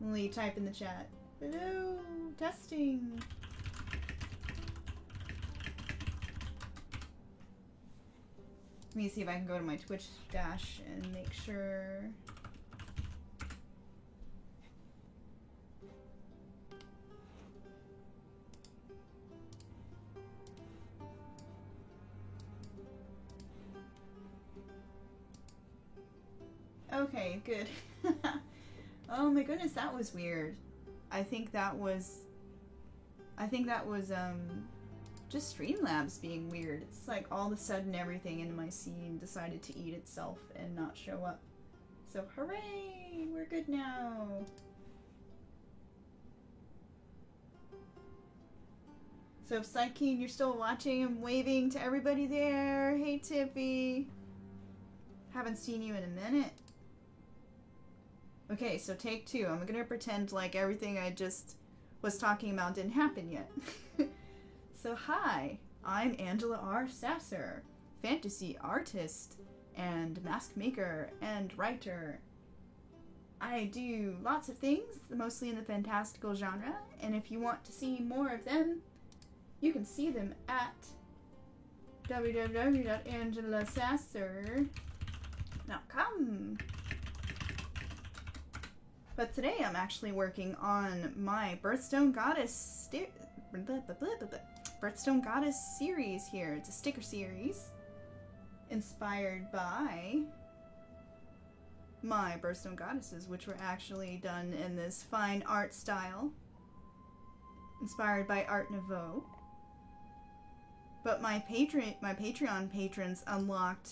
Lee, type in the chat. Hello, testing. Let me see if I can go to my Twitch dash and make sure. Okay, good. Oh my goodness, that was weird. I think that was just Streamlabs being weird. It's like all of a sudden everything in my scene decided to eat itself and not show up. So hooray! We're good now. So if Psykeen, you're still watching, I'm waving to everybody there. Hey Tiffy. Haven't seen you in a minute. Okay, so take two. I'm gonna pretend like everything I just was talking about didn't happen yet. So hi, I'm Angela R. Sasser, fantasy artist and mask maker and writer. I do lots of things, mostly in the fantastical genre, and if you want to see more of them, you can see them at www.angelasasser.com. But today I'm actually working on my Birthstone Goddess series here. It's a sticker series inspired by my Birthstone Goddesses, which were actually done in this fine art style, inspired by Art Nouveau. But my Patreon patrons unlocked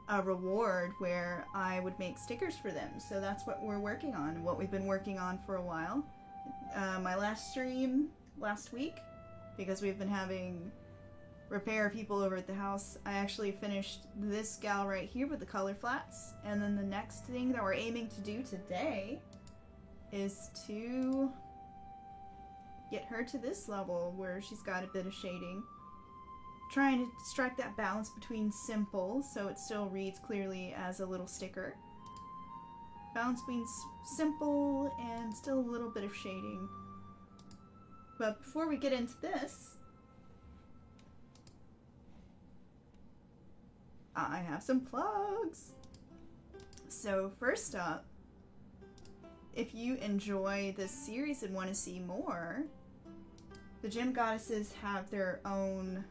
a reward where I would make stickers for them. So that's what we're working on, what we've been working on for a while. My last stream last week, because we've been having repair people over at the house, I actually finished this gal right here with the color flats. And then the next thing that we're aiming to do today is to get her to this level where she's got a bit of shading. Trying to strike that balance between simple, so it still reads clearly as a little sticker. Balance between simple and still a little bit of shading. But before we get into this, I have some plugs. So first up, if you enjoy this series and want to see more, the Gem Goddesses have their own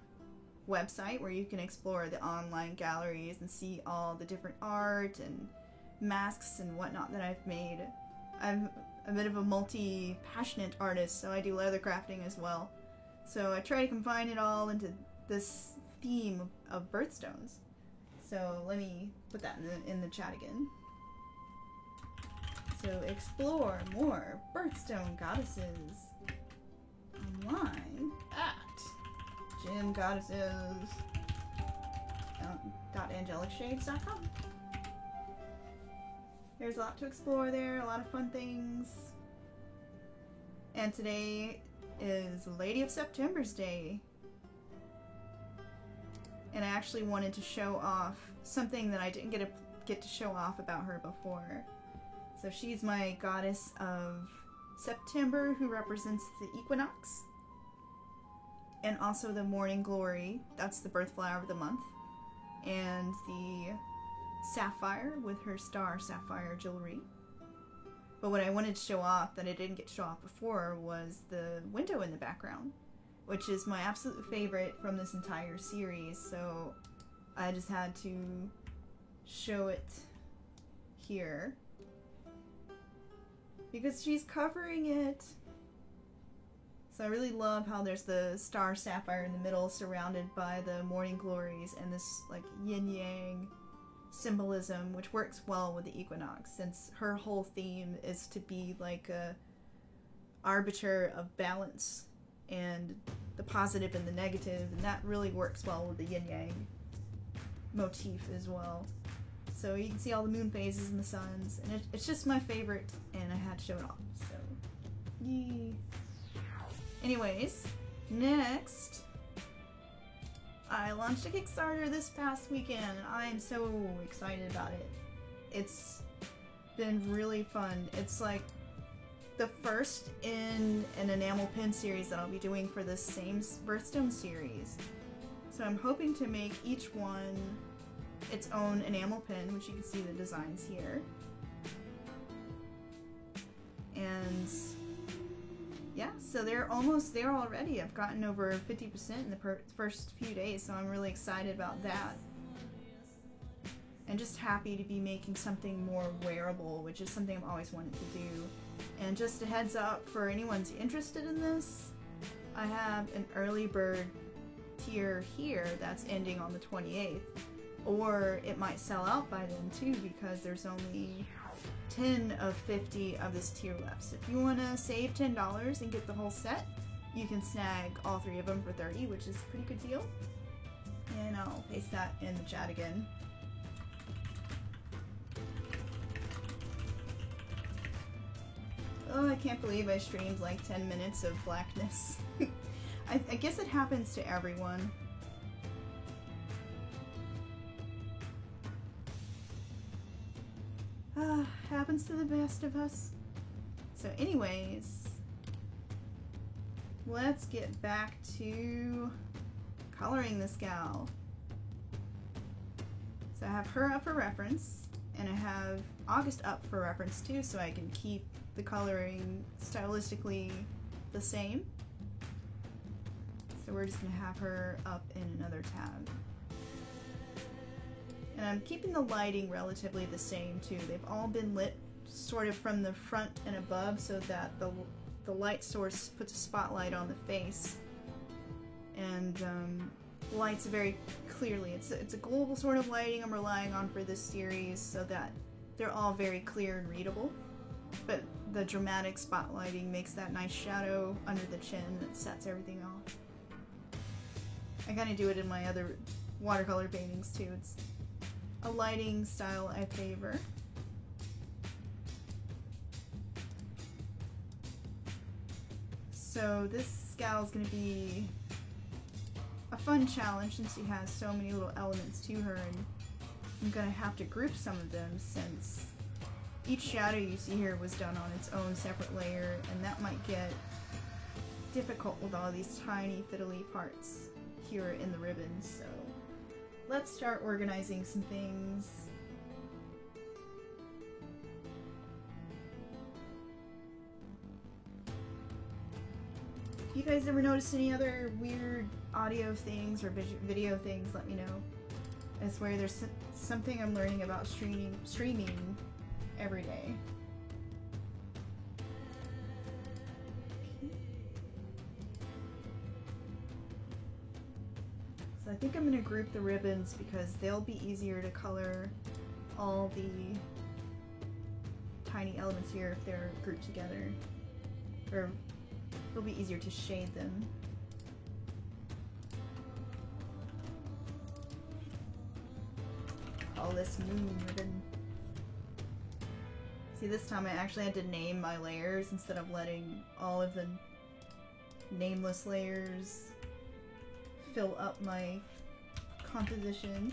website where you can explore the online galleries and see all the different art and masks and whatnot that I've made. I'm a bit of a multi-passionate artist, so I do leather crafting as well. So I try to combine it all into this theme of birthstones. So let me put that in the chat again. So explore more Birthstone Goddesses online at gemgoddesses.angelicshades.com. There's a lot to explore there, a lot of fun things. And today is Lady of September's Day. And I actually wanted to show off something that I didn't get to show off about her before. So she's my goddess of September, who represents the equinox. And also the morning glory, that's the birth flower of the month. And the sapphire with her star sapphire jewelry. But what I wanted to show off that I didn't get to show off before was the window in the background, which is my absolute favorite from this entire series, so I just had to show it here. Because she's covering it. So I really love how there's the star sapphire in the middle surrounded by the morning glories and this like yin-yang symbolism, which works well with the equinox, since her whole theme is to be like a arbiter of balance and the positive and the negative, and that really works well with the yin-yang motif as well. So you can see all the moon phases and the suns, and it's just my favorite, and I had to show it off, so yay. Anyways, next, I launched a Kickstarter this past weekend, and I am so excited about it. It's been really fun. It's like the first in an enamel pin series that I'll be doing for this same birthstone series. So I'm hoping to make each one its own enamel pin, which you can see the designs here. And yeah, so they're almost there already. I've gotten over 50% in the first few days, so I'm really excited about that. And just happy to be making something more wearable, which is something I've always wanted to do. And just a heads up for anyone who's interested in this, I have an early bird tier here that's ending on the 28th. Or it might sell out by then too, because there's only 10 of 50 of this tier left. So if you want to save $10 and get the whole set, you can snag all 3 of them for $30, which is a pretty good deal. And I'll paste that in the chat again. Oh, I can't believe I streamed like 10 minutes of blackness. I guess it happens to everyone. Happens to the best of us. So anyways, let's get back to coloring this gal. So I have her up for reference, and I have August up for reference too, so I can keep the coloring stylistically the same. So we're just gonna have her up in another tab. And I'm keeping the lighting relatively the same too. They've all been lit sort of from the front and above so that the light source puts a spotlight on the face and lights very clearly. It's a global sort of lighting I'm relying on for this series so that they're all very clear and readable. But the dramatic spotlighting makes that nice shadow under the chin that sets everything off. I kind of do it in my other watercolor paintings too. It's a lighting style I favor. So this gal is going to be a fun challenge since she has so many little elements to her, and I'm going to have to group some of them since each shadow you see here was done on its own separate layer, and that might get difficult with all these tiny fiddly parts here in the ribbons. So let's start organizing some things. If you guys ever notice any other weird audio things or video things, let me know. I swear there's something I'm learning about streaming every day. So I think I'm going to group the ribbons because they'll be easier to color all the tiny elements here if they're grouped together. Or it'll be easier to shade them. Call this moon ribbon. See, this time I actually had to name my layers instead of letting all of the nameless layers fill up my composition.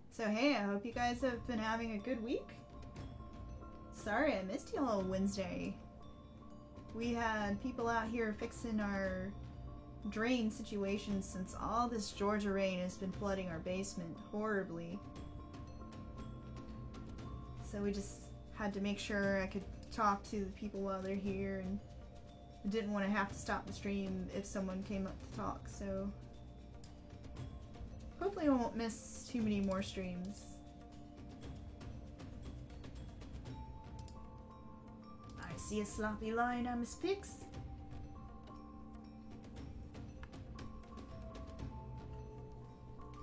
So hey, I hope you guys have been having a good week. Sorry I missed y'all Wednesday. We had people out here fixing our drain situation since all this Georgia rain has been flooding our basement horribly. So we just had to make sure I could talk to the people while they're here, and I didn't want to have to stop the stream if someone came up to talk, so hopefully I won't miss too many more streams. I see a sloppy line on Miss Pix.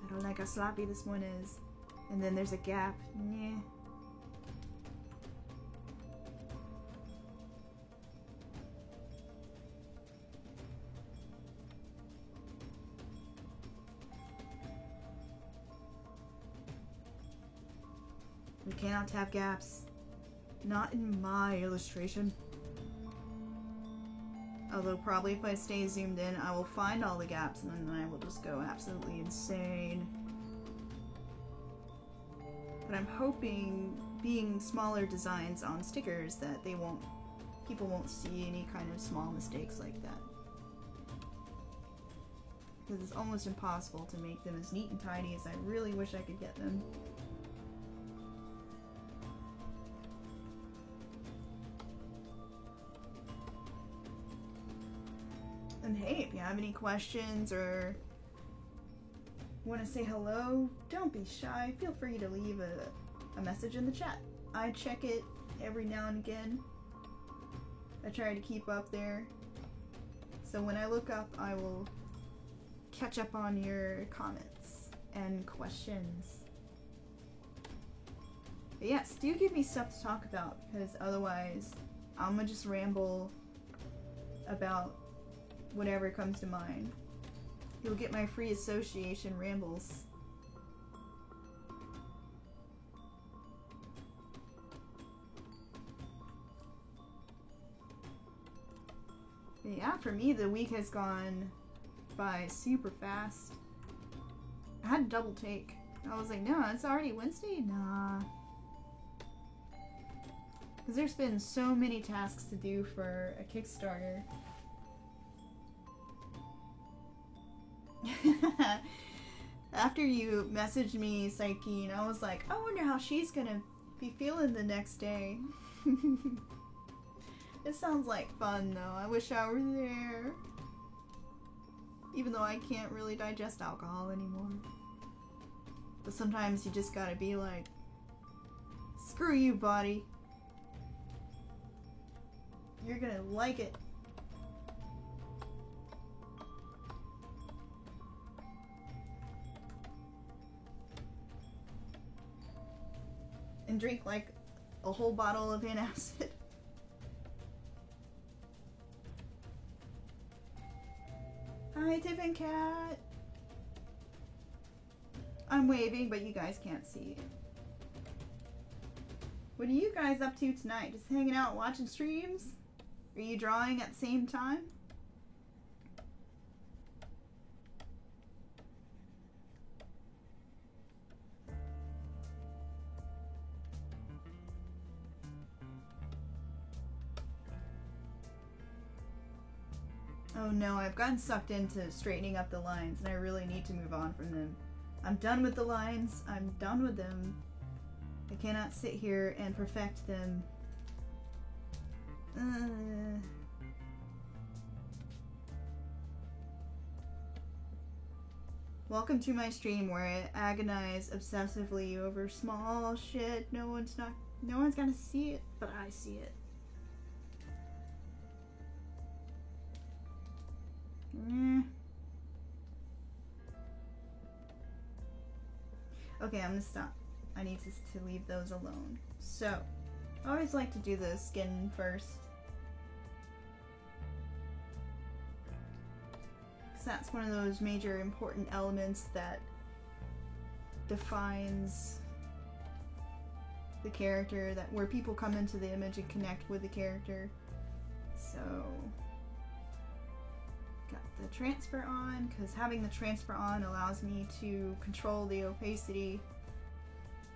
I don't like how sloppy this one is. And then there's a gap. Nah. We cannot have gaps. Not in my illustration. Although probably if I stay zoomed in, I will find all the gaps and then I will just go absolutely insane. But I'm hoping, being smaller designs on stickers, that people won't see any kind of small mistakes like that. Because it's almost impossible to make them as neat and tidy as I really wish I could get them. And hey, if you have any questions or want to say hello, don't be shy. Feel free to leave a message in the chat. I check it every now and again. I try to keep up there. So when I look up, I will catch up on your comments and questions. But yes, do give me stuff to talk about, because otherwise I'm gonna just ramble about whatever comes to mind. You'll get my free association rambles. But yeah, for me the week has gone by super fast. I had to double take. I was like, no, it's already Wednesday? Nah. Because there's been so many tasks to do for a Kickstarter. After you messaged me, Psyche, and I was like, I wonder how she's gonna be feeling the next day. It sounds like fun though. I wish I were there. Even though I can't really digest alcohol anymore. But sometimes you just gotta be like, screw you, body. You're gonna like it. And drink like a whole bottle of antacid. Hi, Tiffin Cat. I'm waving, but you guys can't see it. What are you guys up to tonight? Just hanging out, watching streams? Are you drawing at the same time? Oh no, I've gotten sucked into straightening up the lines and I really need to move on from them. I'm done with the lines. I'm done with them. I cannot sit here and perfect them. Welcome to my stream where I agonize obsessively over small shit. No one's gonna see it, but I see it. Okay, I'm gonna stop. I need to leave those alone. So, I always like to do the skin first. Because that's one of those major important elements that defines the character, where people come into the image and connect with the character. So, got the transfer on, because having the transfer on allows me to control the opacity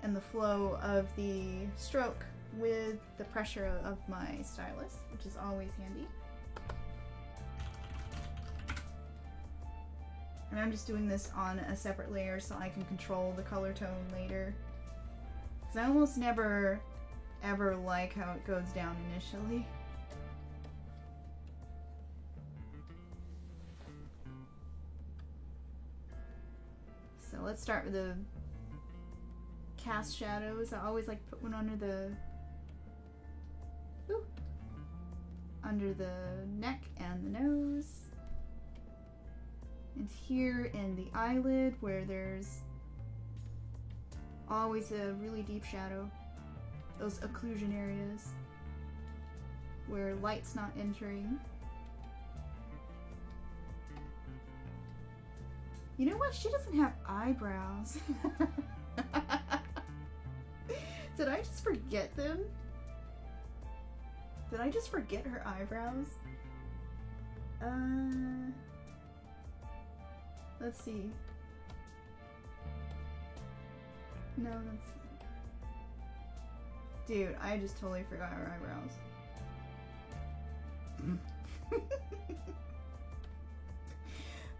and the flow of the stroke with the pressure of my stylus, which is always handy. And I'm just doing this on a separate layer so I can control the color tone later. Because I almost never ever like how it goes down initially. So let's start with the cast shadows. I always like to put one under the neck and the nose. And here in the eyelid where there's always a really deep shadow. Those occlusion areas where light's not entering. You know what? She doesn't have eyebrows. Did I just forget them? Did I just forget her eyebrows? Let's see. No, that's... Dude, I just totally forgot our eyebrows.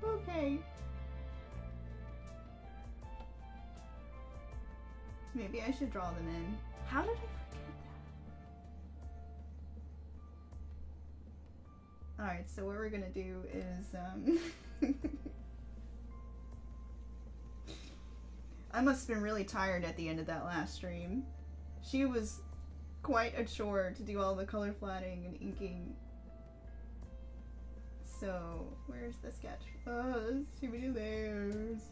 Okay. Maybe I should draw them in. How did I forget that? Alright, so what we're gonna do is, I must have been really tired at the end of that last stream. She was quite a chore to do all the color flatting and inking. So, where's the sketch? Oh, there's too many layers.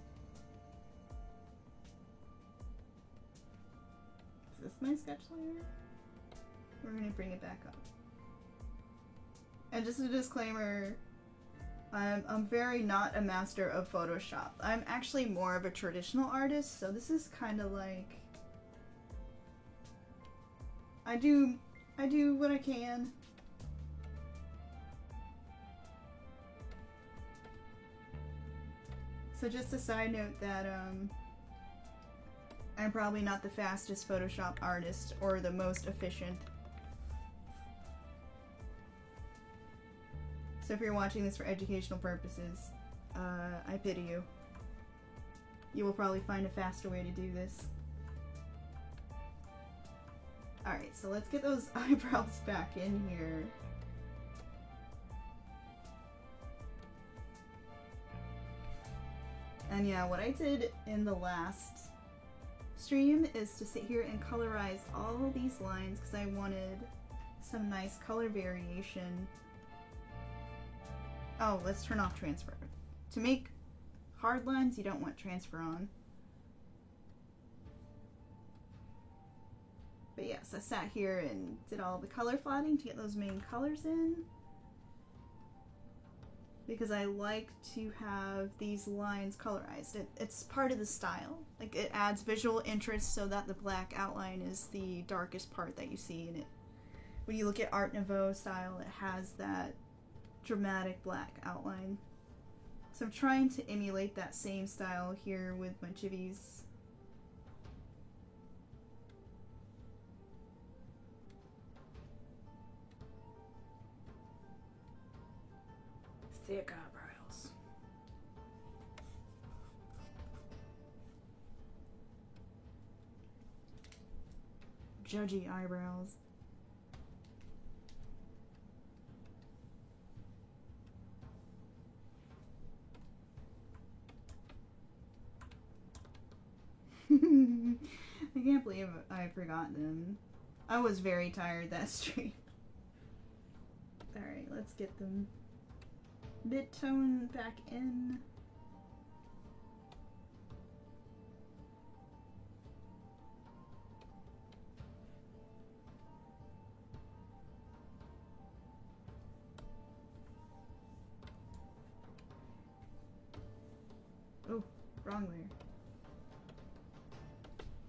Is this my sketch layer? We're gonna bring it back up. And just a disclaimer, I'm very not a master of Photoshop. I'm actually more of a traditional artist, so this is kind of like I do what I can. So just a side note that I'm probably not the fastest Photoshop artist or the most efficient. So if you're watching this for educational purposes, I pity you. You will probably find a faster way to do this. Alright, so let's get those eyebrows back in here. And yeah, what I did in the last stream is to sit here and colorize all these lines because I wanted some nice color variation. Oh, let's turn off transfer. To make hard lines, you don't want transfer on. But yes, I sat here and did all the color flatting to get those main colors in. Because I like to have these lines colorized. It's part of the style. Like, it adds visual interest so that the black outline is the darkest part that you see in it. When you look at Art Nouveau style, it has that dramatic black outline. So I'm trying to emulate that same style here with my chivis. Thick eyebrows. Judgy eyebrows. I can't believe I forgot them. I was very tired that stream. Alright, let's get them mid-tone back in. Oh, wrong layer.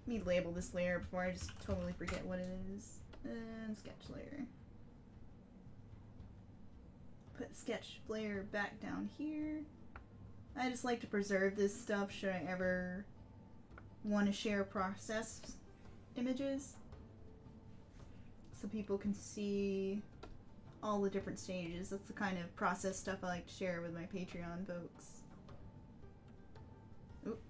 Let me label this layer before I just totally forget what it is. And sketch layer. Put sketch layer back down here. I just like to preserve this stuff should I ever want to share process images. So people can see all the different stages. That's the kind of process stuff I like to share with my Patreon folks. Oop.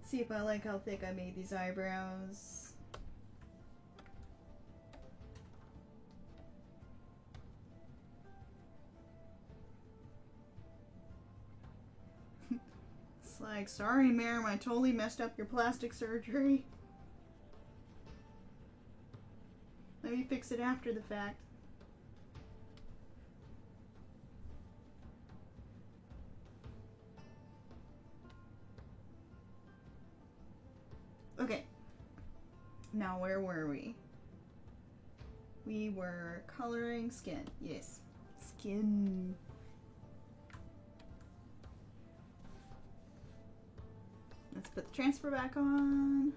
See if I like how thick I made these eyebrows. It's like, sorry Miriam, I totally messed up your plastic surgery. Let me fix it after the fact. Okay, now where were we? We were coloring skin. Yes, skin. Let's put the transfer back on.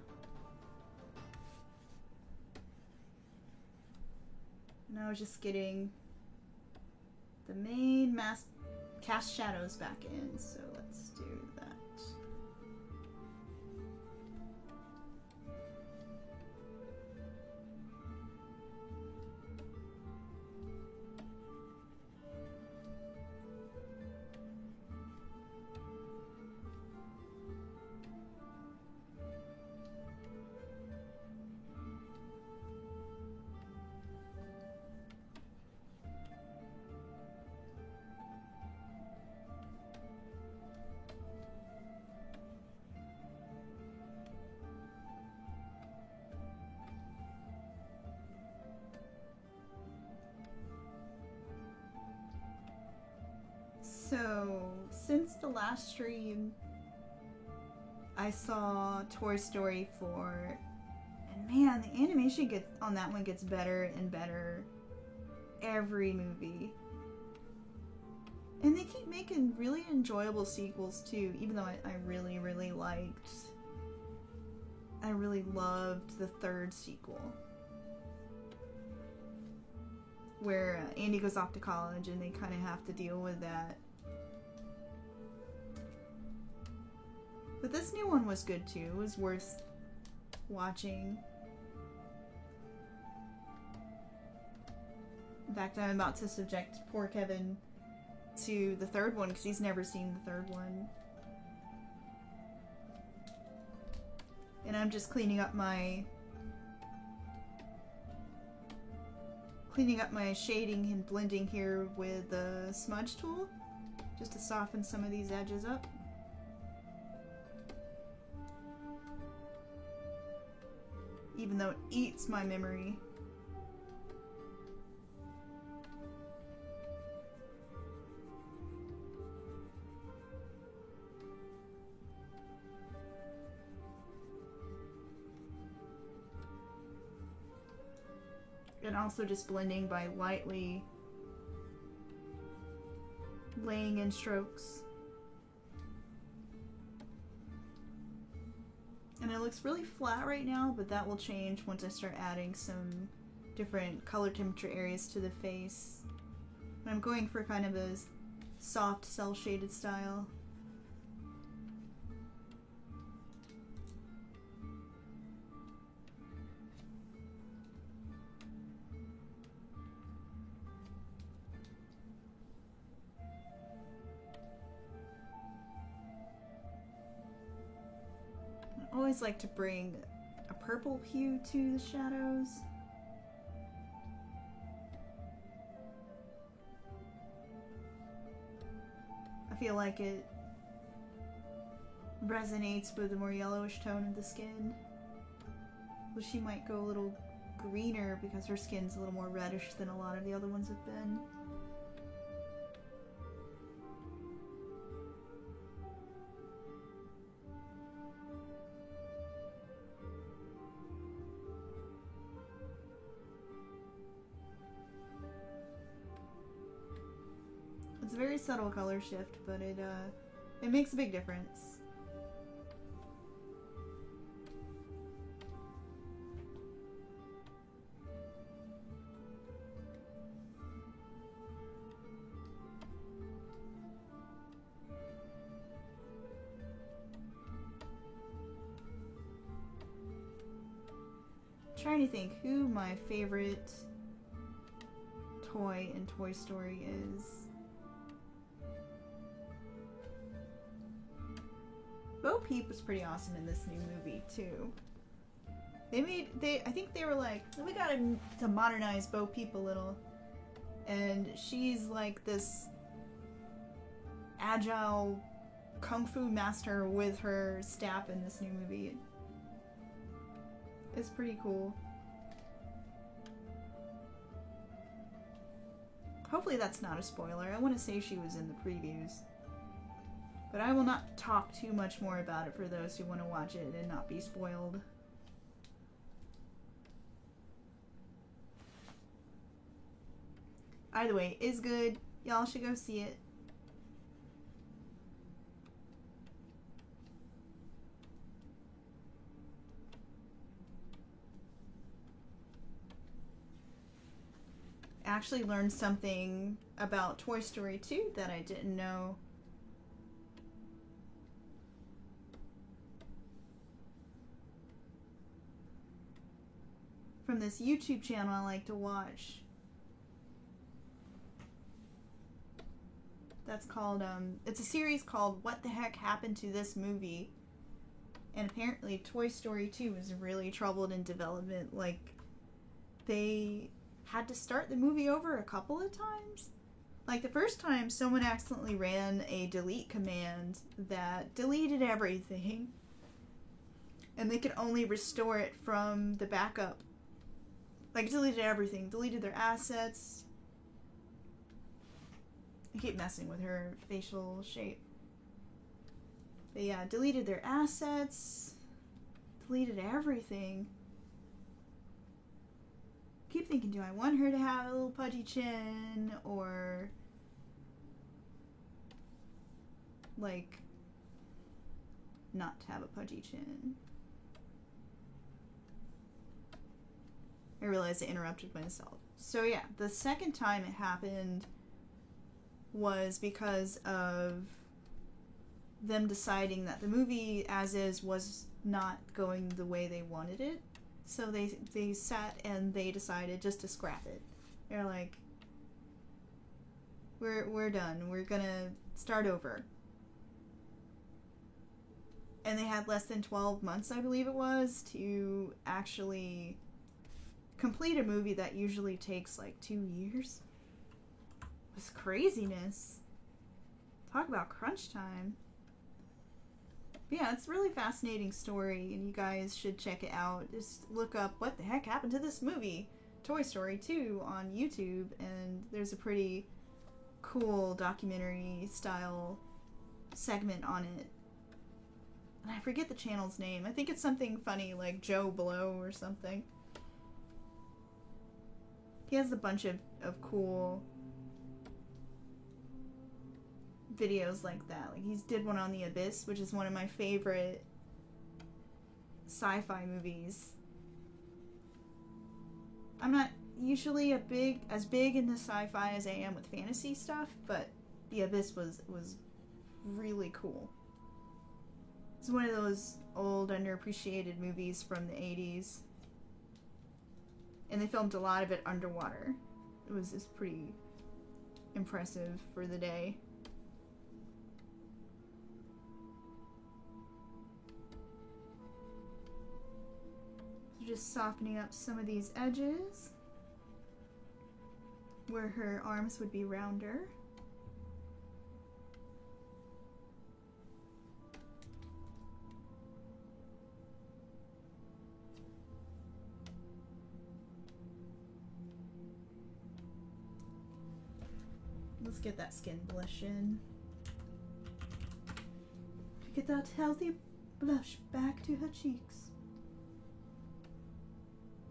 And I was just getting the main cast shadows back in, so let's do that. So, since the last stream, I saw Toy Story 4, and man, the animation on that one gets better and better every movie. And they keep making really enjoyable sequels too, even though I really, really loved the third sequel. Where Andy goes off to college and they kind of have to deal with that. But this new one was good too. It was worth watching. In fact, I'm about to subject poor Kevin to the third one because he's never seen the third one. And I'm just cleaning up my shading and blending here with the smudge tool just to soften some of these edges up. Even though it eats my memory. And also just blending by lightly laying in strokes. And it looks really flat right now, but that will change once I start adding some different color temperature areas to the face. And I'm going for kind of a soft cell shaded style. I always like to bring a purple hue to the shadows. I feel like it resonates with the more yellowish tone of the skin. Well, she might go a little greener because her skin's a little more reddish than a lot of the other ones have been. It's a very subtle color shift, but it makes a big difference. Trying to think who my favorite toy in Toy Story is. Bo Peep was pretty awesome in this new movie too. I think they were like, we gotta to modernize Bo Peep a little, and she's like this agile kung fu master with her staff in this new movie. It's pretty cool. Hopefully that's not a spoiler. I want to say she was in the previews. But I will not talk too much more about it for those who want to watch it and not be spoiled. Either way, it's good. Y'all should go see it. actually learned something about Toy Story 2 that I didn't know. From this YouTube channel I like to watch. That's called, it's a series called What the Heck Happened to This Movie? And apparently Toy Story 2 was really troubled in development. Like, they had to start the movie over a couple of times. Like, the first time, someone accidentally ran a delete command that deleted everything. And they could only restore it from the backup. Like, deleted everything. Deleted their assets. I keep messing with her facial shape. But yeah, deleted their assets. Deleted everything. Keep thinking, do I want her to have a little pudgy chin? Or, like, not to have a pudgy chin? I realized I interrupted myself. So yeah, the second time it happened was because of them deciding that the movie as is was not going the way they wanted it. So they sat and they decided just to scrap it. They're like, we're done. We're gonna start over. And they had less than 12 months, I believe it was, to actually complete a movie that usually takes like 2 years. It was craziness. Talk about crunch time. But yeah, it's a really fascinating story, and you guys should check it out. Just look up What the Heck Happened to This Movie? Toy Story 2 on YouTube, and there's a pretty cool documentary style segment on it. And I forget the channel's name. I think it's something funny like Joe Blow or something. He has a bunch of cool videos like that. Like, he's did one on The Abyss, which is one of my favorite sci-fi movies. I'm not usually as big into sci-fi as I am with fantasy stuff, but The Abyss was really cool. It's one of those old, underappreciated movies from the 80s. And they filmed a lot of it underwater. It was just pretty impressive for the day. So just softening up some of these edges where her arms would be rounder. Let's get that skin blush in. Get that healthy blush back to her cheeks.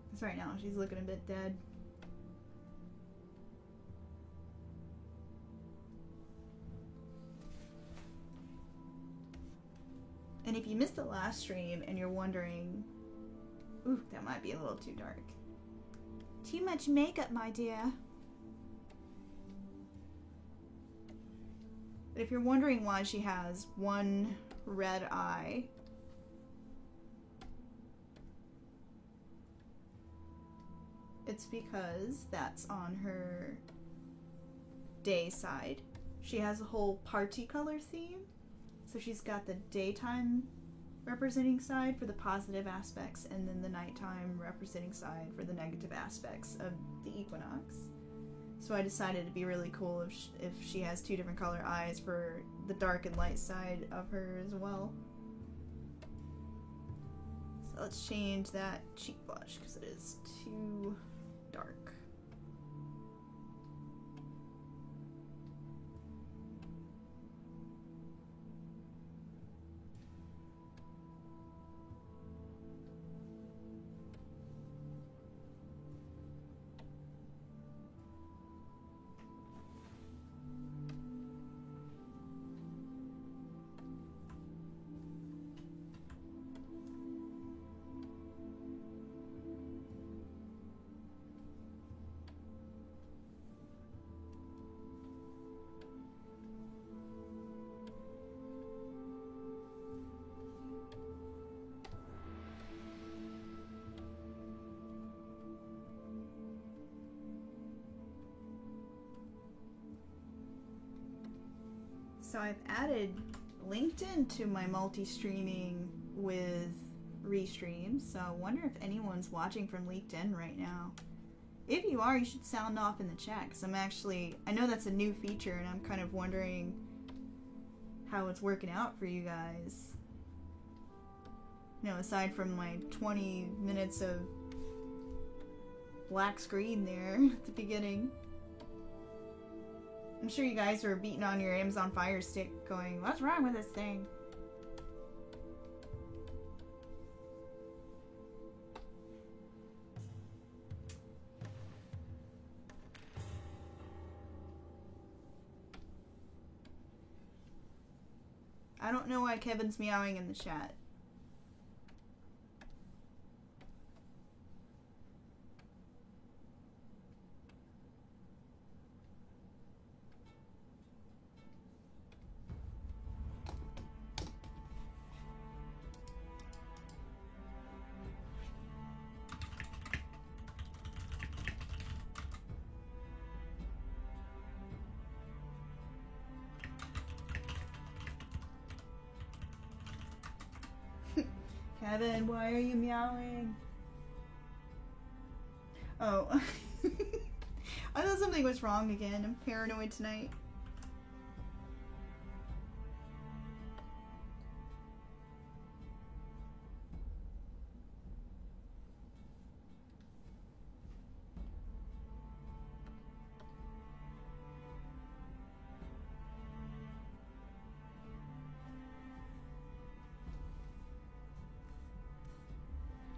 Because right now she's looking a bit dead. And if you missed the last stream and you're wondering, ooh, that might be a little too dark. Too much makeup, my dear. But if you're wondering why she has one red eye, it's because that's on her day side. She has a whole party color theme. So she's got the daytime representing side for the positive aspects, and then the nighttime representing side for the negative aspects of the equinox. So I decided it'd be really cool if she has two different color eyes for the dark and light side of her as well. So let's change that cheek blush because it is too dark. So I've added LinkedIn to my multi-streaming with Restream, so I wonder if anyone's watching from LinkedIn right now. If you are, you should sound off in the chat, because I know that's a new feature, and I'm kind of wondering how it's working out for you guys. You know, aside from my 20 minutes of black screen there at the beginning. I'm sure you guys were beating on your Amazon Fire Stick going, what's wrong with this thing? I don't know why Kevin's meowing in the chat. Kevin, why are you meowing? Oh. I thought something was wrong again. I'm paranoid tonight.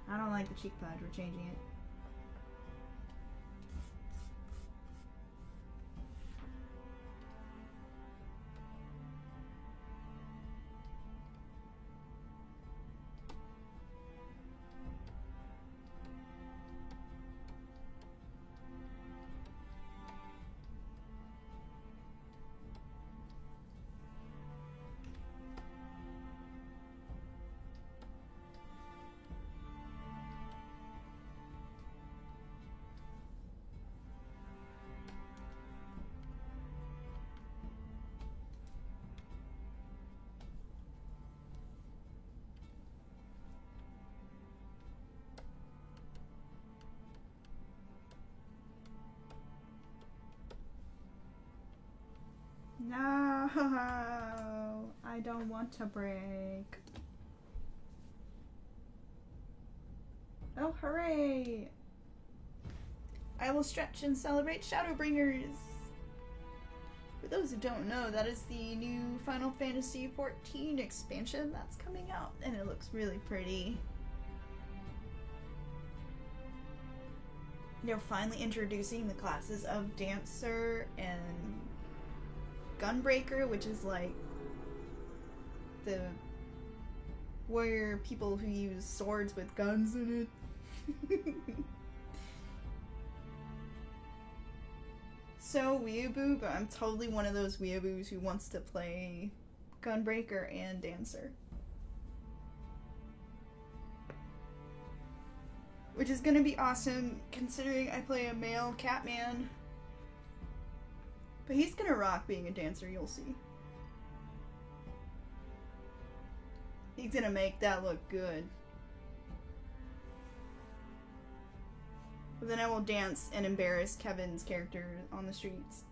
I don't like the cheek pad. We're changing it. No, I don't want to break. Oh, hooray! I will stretch and celebrate Shadowbringers! For those who don't know, that is the new Final Fantasy XIV expansion that's coming out, and it looks really pretty. They're finally introducing the classes of Dancer and Gunbreaker, which is like the warrior people who use swords with guns in it. So weeaboo, but I'm totally one of those weeaboos who wants to play Gunbreaker and Dancer. Which is gonna be awesome, considering I play a male Catman. But he's gonna rock being a dancer, you'll see. He's gonna make that look good. But then I will dance and embarrass Kevin's character on the streets.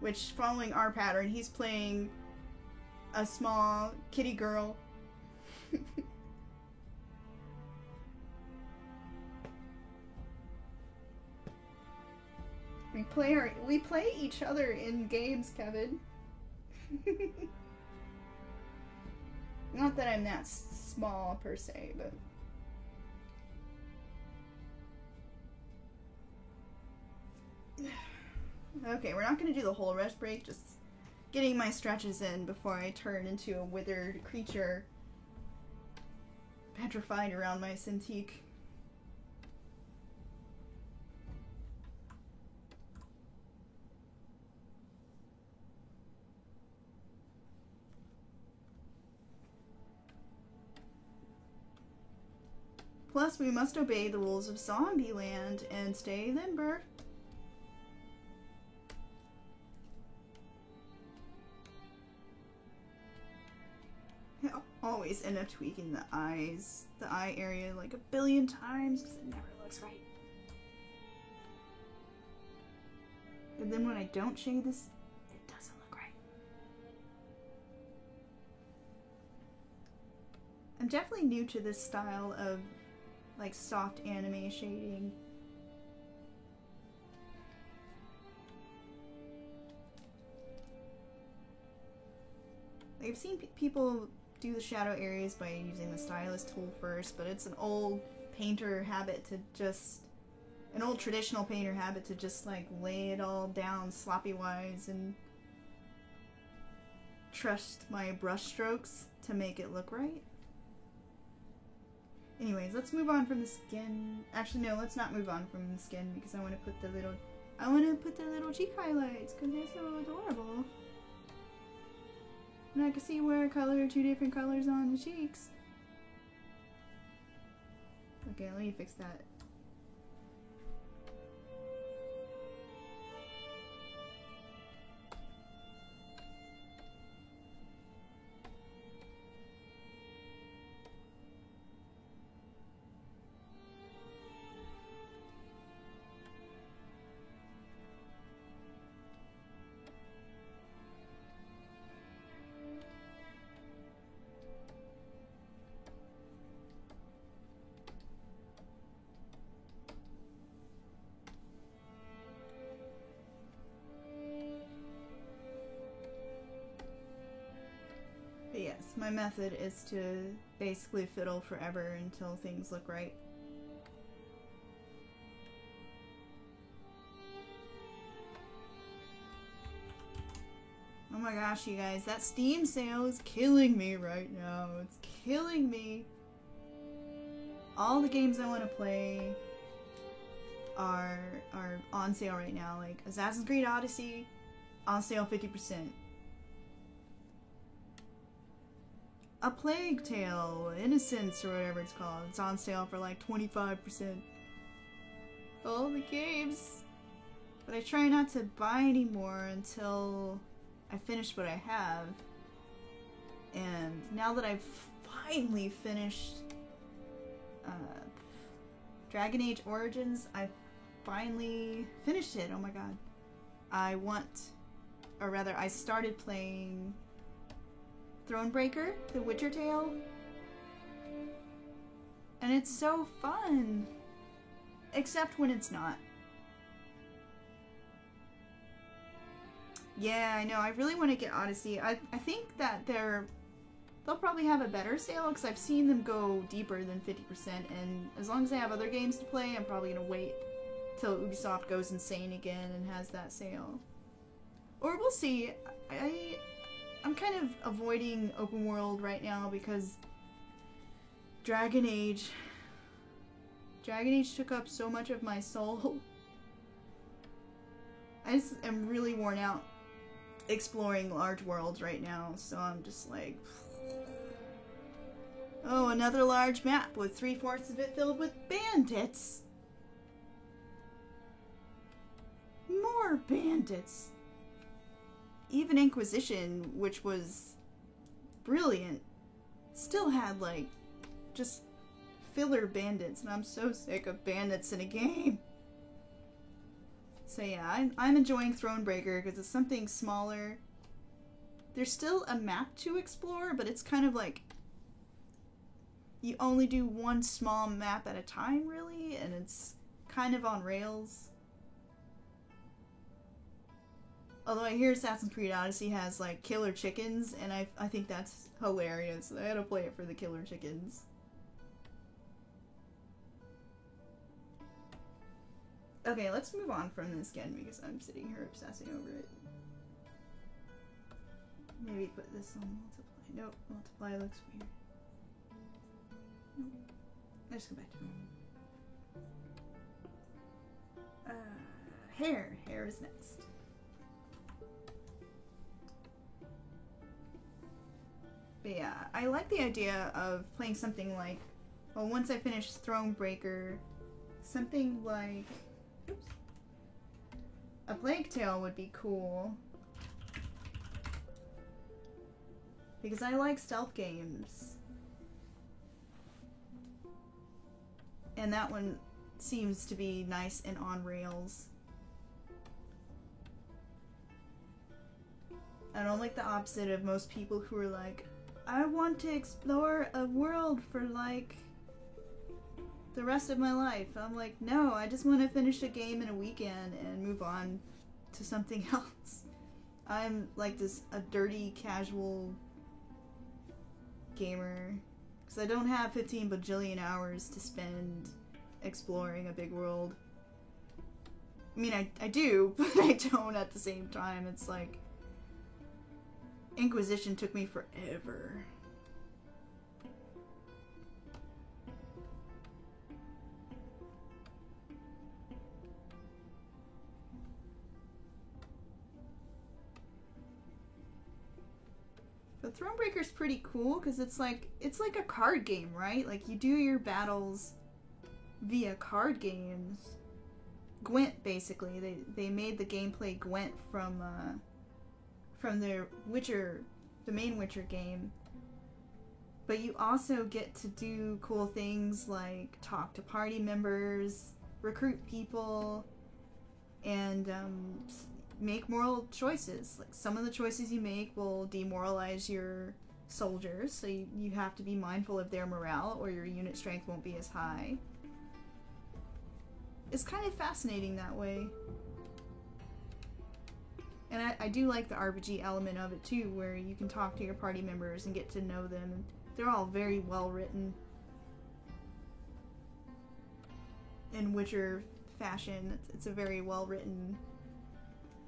Which, following our pattern, he's playing a small kitty girl. We play each other in games, Kevin. Not that I'm that small per se, but okay, we're not gonna do the whole rest break, just getting my stretches in before I turn into a withered creature petrified around my Cintiq. Plus, we must obey the rules of Zombieland and stay limber. always end up tweaking the eyes, the eye area like a billion times because it never looks right. And then when I don't shade this, it doesn't look right. I'm definitely new to this style of like soft anime shading. I've seen people do the shadow areas by using the stylus tool first, but it's an old painter habit to just, an old traditional painter habit to just like lay it all down sloppy wise and trust my brush strokes to make it look right. Anyways, let's move on from the skin. Actually, no, let's not move on from the skin because I want to put the little cheek highlights because they're so adorable. And I can see where I color two different colors on the cheeks. Okay, let me fix that. But yes, my method is to basically fiddle forever until things look right. Oh my gosh, you guys, that Steam sale is killing me right now. It's killing me. All the games I want to play are on sale right now. Like Assassin's Creed Odyssey, on sale 50%. A Plague Tale, Innocence, or whatever it's called, it's on sale for like 25%. All the games. But I try not to buy anymore until I finish what I have. And now that I've finally finished Dragon Age Origins, I finally finished it. Oh my god. I started playing Thronebreaker, The Witcher Tale, and it's so fun, except when it's not. Yeah, I know, I really want to get Odyssey. I think that they'll probably have a better sale, because I've seen them go deeper than 50%, and as long as I have other games to play, I'm probably going to wait till Ubisoft goes insane again and has that sale. Or we'll see. I'm kind of avoiding open world right now because Dragon Age took up so much of my soul. I just am really worn out exploring large worlds right now, so I'm just like, oh, another large map with 3/4 of it filled with bandits. More bandits. Even Inquisition, which was brilliant, still had like just filler bandits, and I'm so sick of bandits in a game. So yeah, I'm enjoying Thronebreaker because it's something smaller. There's still a map to explore, but it's kind of like you only do one small map at a time, really, and it's kind of on rails. Although I hear Assassin's Creed Odyssey has, like, killer chickens, and I think that's hilarious. I gotta play it for the killer chickens. Okay, let's move on from this again, because I'm sitting here obsessing over it. Maybe put this on multiply. Nope, multiply looks weird. Nope. Let's go back to normal. Hair. Hair is next. But yeah, I like the idea of playing something like, well, once I finish Thronebreaker, something like, oops, A Plague Tale would be cool. Because I like stealth games. And that one seems to be nice and on rails. I don't like the opposite of most people who are like, I want to explore a world for like the rest of my life. I'm like, no, I just want to finish a game in a weekend and move on to something else. I'm like a dirty casual gamer because I don't have 15 bajillion hours to spend exploring a big world. I mean, I do, but I don't at the same time. It's like Inquisition took me forever. But Thronebreaker's pretty cool because it's like a card game, right? Like you do your battles via card games. Gwent, basically. They made the gameplay Gwent from the Witcher, the main Witcher game. But you also get to do cool things like talk to party members, recruit people, and make moral choices. Like some of the choices you make will demoralize your soldiers, so you have to be mindful of their morale or your unit strength won't be as high. It's kind of fascinating that way. And I do like the RPG element of it too, where you can talk to your party members and get to know them. They're all very well written in Witcher fashion. It's a very well written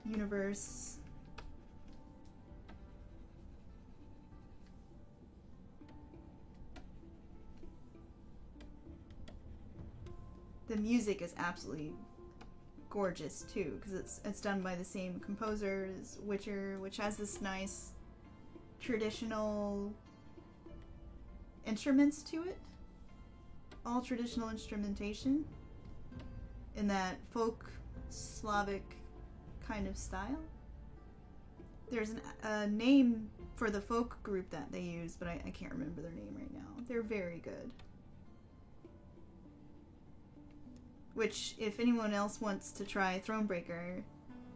universe. The music is absolutely gorgeous too, because it's done by the same composer as Witcher, which has this nice traditional instruments to it. All traditional instrumentation in that folk Slavic kind of style. There's a name for the folk group that they use, but I can't remember their name right now. They're very good. Which, if anyone else wants to try Thronebreaker,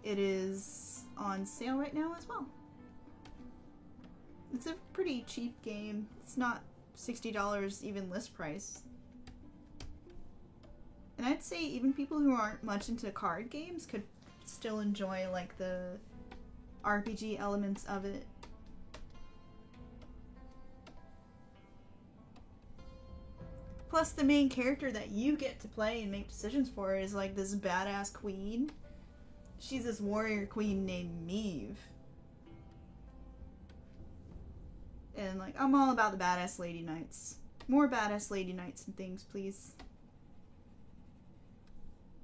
it is on sale right now as well. It's a pretty cheap game. It's not $60 even list price. And I'd say even people who aren't much into card games could still enjoy like the RPG elements of it. Plus, the main character that you get to play and make decisions for is like this badass queen. She's this warrior queen named Meve. And like, I'm all about the badass lady knights. More badass lady knights and things, please.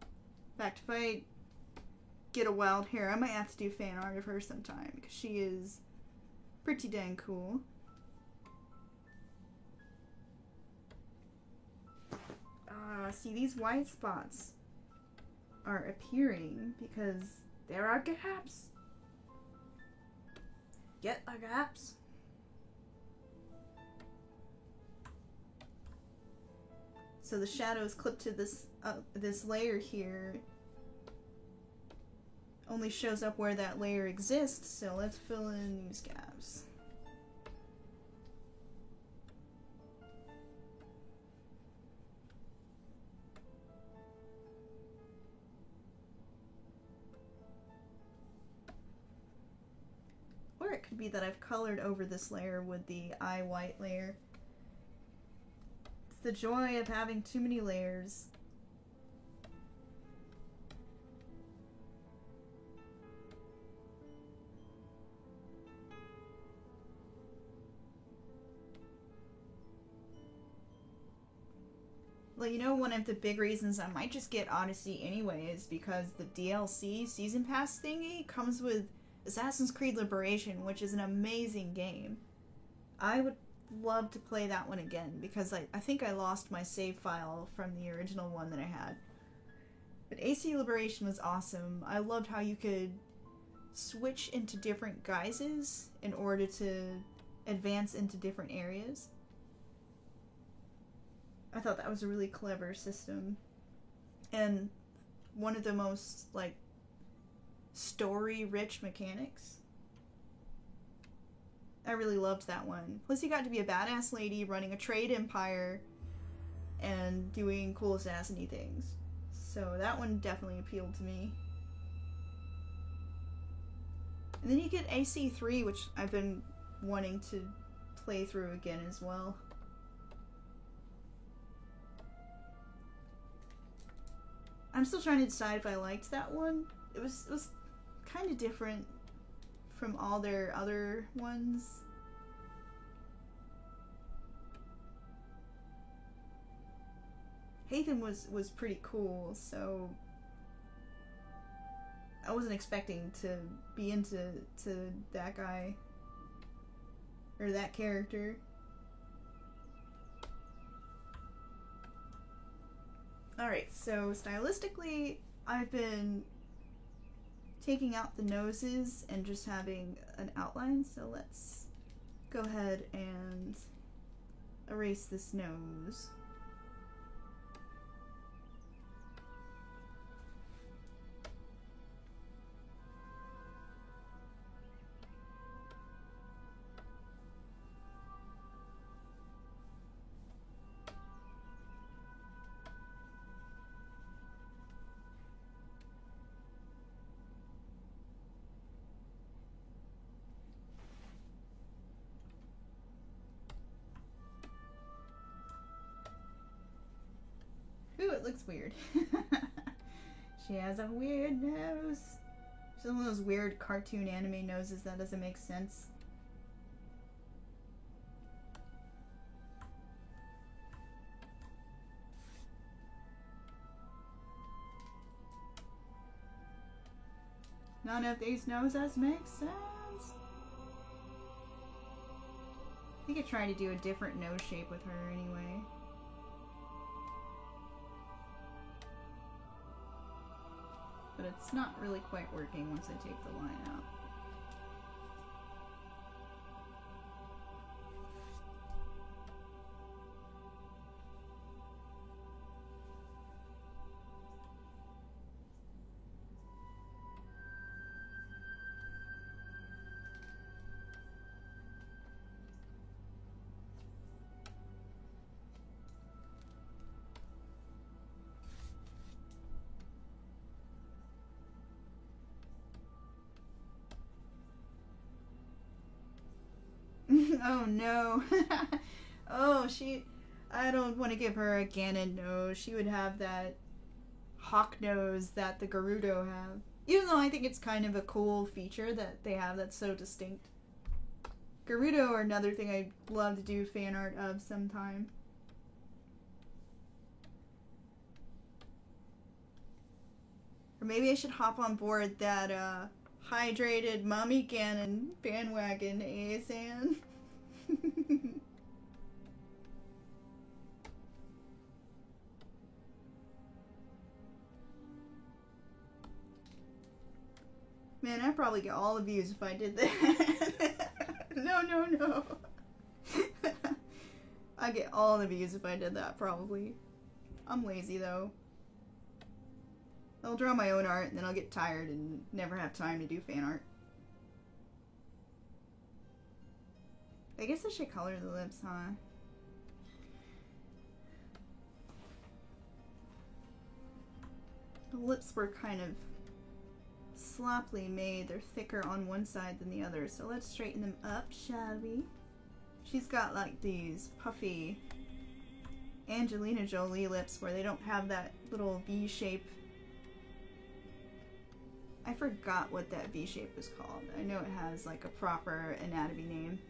In fact, if I get a wild hair, I might have to do fan art of her sometime, because she is pretty dang cool. See, these white spots are appearing because there are gaps. Get the gaps. So the shadows clipped to this layer here only shows up where that layer exists, so let's fill in these gaps. Or it could be that I've colored over this layer with the eye white layer. It's the joy of having too many layers. Well, you know, one of the big reasons I might just get Odyssey anyway is because the DLC Season Pass thingy comes with Assassin's Creed Liberation, which is an amazing game. I would love to play that one again, because I think I lost my save file from the original one that I had. But AC Liberation was awesome. I loved how you could switch into different guises in order to advance into different areas. I thought that was a really clever system. And one of the most, like, story-rich mechanics. I really loved that one. Plus you got to be a badass lady running a trade empire and doing cool assassiny things. So that one definitely appealed to me. And then you get AC3, which I've been wanting to play through again as well. I'm still trying to decide if I liked that one. It was kind of different from all their other ones. Hatham was pretty cool, so I wasn't expecting to be into that guy or that character. Alright, so stylistically, I've been taking out the noses and just having an outline, so let's go ahead and erase this nose. Ooh, it looks weird. She has a weird nose. She's one of those weird cartoon anime noses that doesn't make sense. None of these noses make sense. I think I tried to do a different nose shape with her anyway. But it's not really quite working once I take the line out. Oh no. Oh, I don't want to give her a Ganon nose. She would have that hawk nose that the Gerudo have. Even though I think it's kind of a cool feature that they have that's so distinct. Gerudo are another thing I'd love to do fan art of sometime. Or maybe I should hop on board that hydrated Mommy Ganon bandwagon, ASN. Man, I'd probably get all the views if I did that. No. I'd get all the views if I did that, probably. I'm lazy, though. I'll draw my own art, and then I'll get tired and never have time to do fan art. I guess I should color the lips, huh? The lips were kind of sloppily made. They're thicker on one side than the other, so let's straighten them up, shall we? She's got like these puffy Angelina Jolie lips where they don't have that little V shape. I forgot what that V shape is called. I know it has like a proper anatomy name.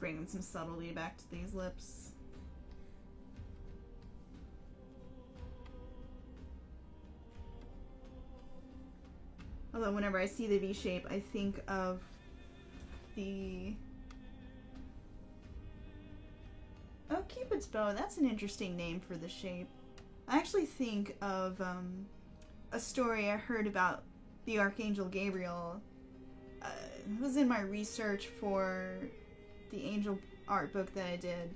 Bringing some subtlety back to these lips. Although whenever I see the V shape, I think of the... Oh, Cupid's bow. That's an interesting name for the shape. I actually think of a story I heard about the Archangel Gabriel. It was in my research for the angel art book that I did.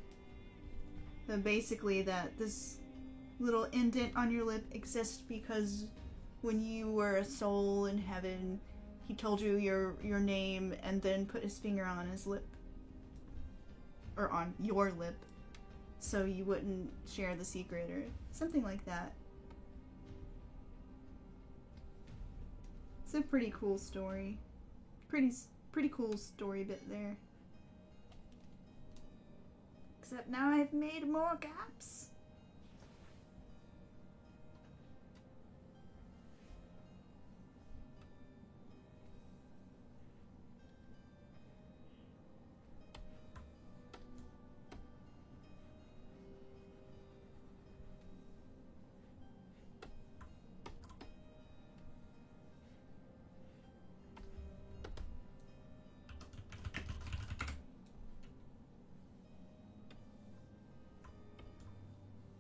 But basically that this little indent on your lip exists because when you were a soul in heaven, he told you your name and then put his finger on his lip. Or on your lip. So you wouldn't share the secret or something like that. It's a pretty cool story. Pretty cool story bit there. Except now I've made more gaps.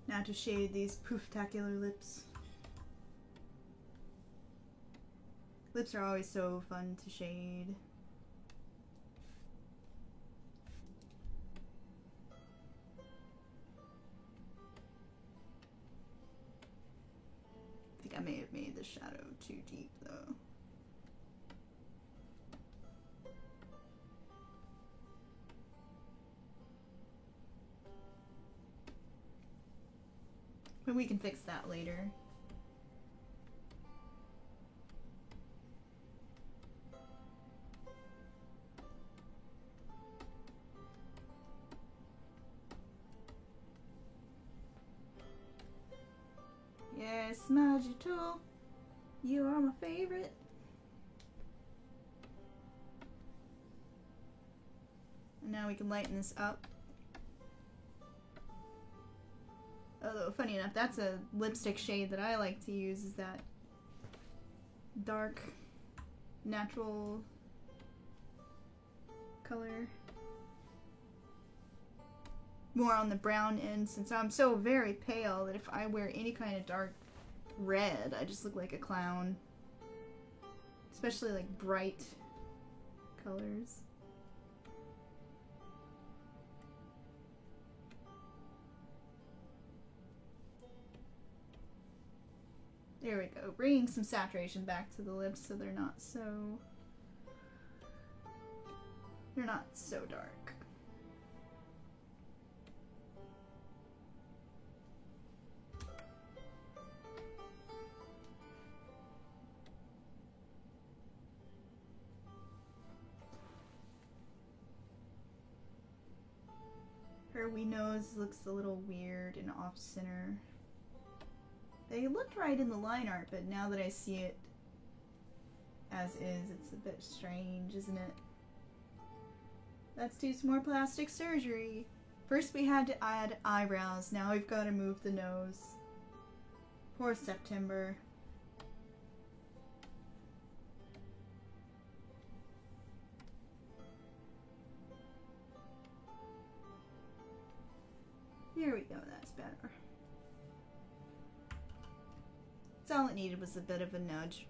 Now to shade these pooftacular lips. Lips are always so fun to shade. I think I may have made the shadow too deep though. But we can fix that later. Yes, Magito, you are my favorite. And now we can lighten this up. Although, funny enough, that's a lipstick shade that I like to use, is that dark, natural color. More on the brown end, since I'm so very pale that if I wear any kind of dark red, I just look like a clown. Especially like bright colors. There we go, bringing some saturation back to the lips so they're not so dark. Her wee nose looks a little weird and off center. They looked right in the line art, but now that I see it as is, it's a bit strange, isn't it? Let's do some more plastic surgery. First we had to add eyebrows, now we've got to move the nose. Poor September. There we go, that's better. So all it needed was a bit of a nudge.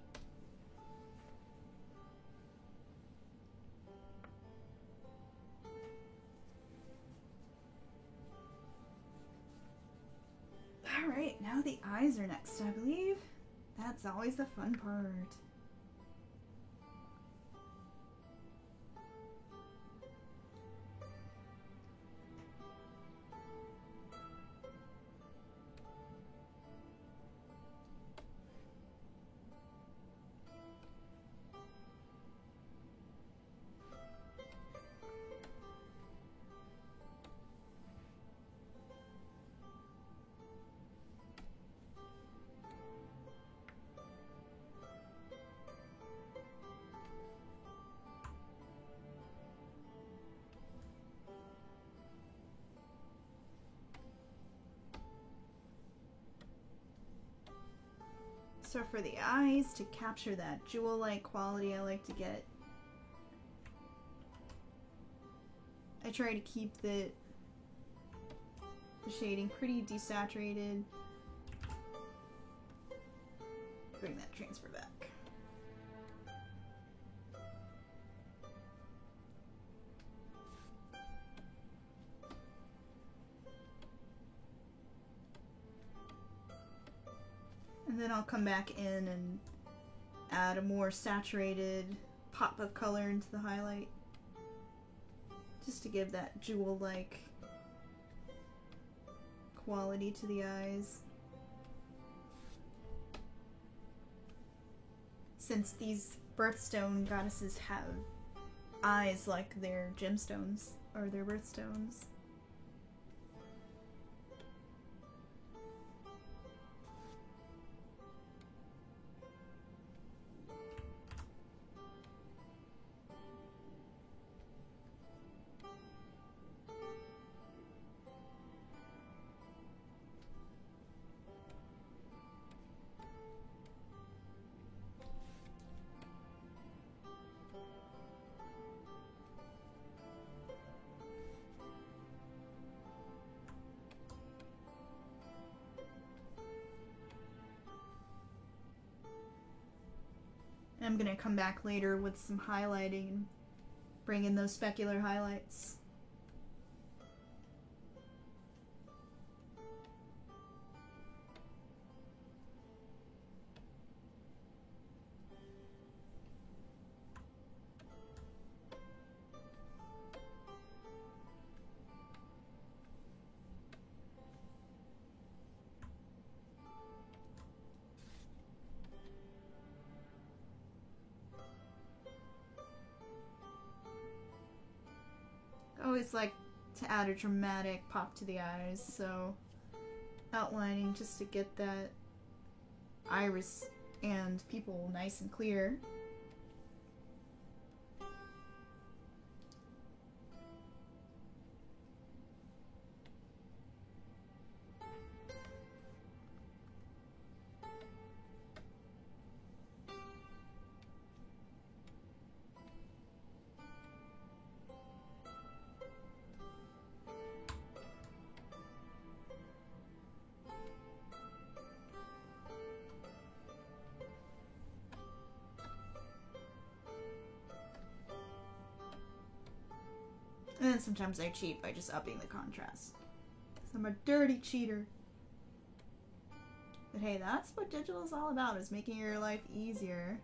Alright, now the eyes are next, I believe. That's always the fun part. So for the eyes, to capture that jewel-like quality I like to get, I try to keep the shading pretty desaturated. Bring that transfer back. And then I'll come back in and add a more saturated pop of color into the highlight, just to give that jewel-like quality to the eyes. Since these birthstone goddesses have eyes like their gemstones or their birthstones. I'm gonna come back later with some highlighting and bring in those specular highlights. I always like to add a dramatic pop to the eyes, so outlining just to get that iris and pupil nice and clear. And then sometimes I cheat by just upping the contrast. 'Cause I'm a dirty cheater. But hey, that's what digital is all about, is making your life easier.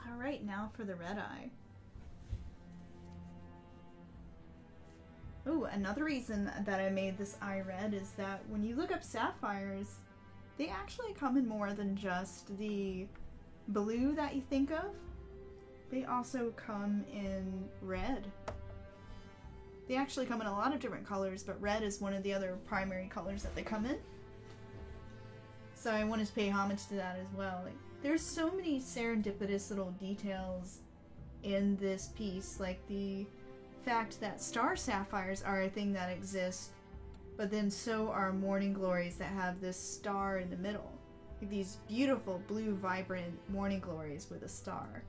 Alright, now for the red eye. Ooh, another reason that I made this eye red is that when you look up sapphires, they actually come in more than just the blue that you think of. They also come in red. They actually come in a lot of different colors, but red is one of the other primary colors that they come in. So I wanted to pay homage to that as well. Like, there's so many serendipitous little details in this piece, like the fact that star sapphires are a thing that exists, but then so are morning glories that have this star in the middle. Like these beautiful blue vibrant morning glories with a star.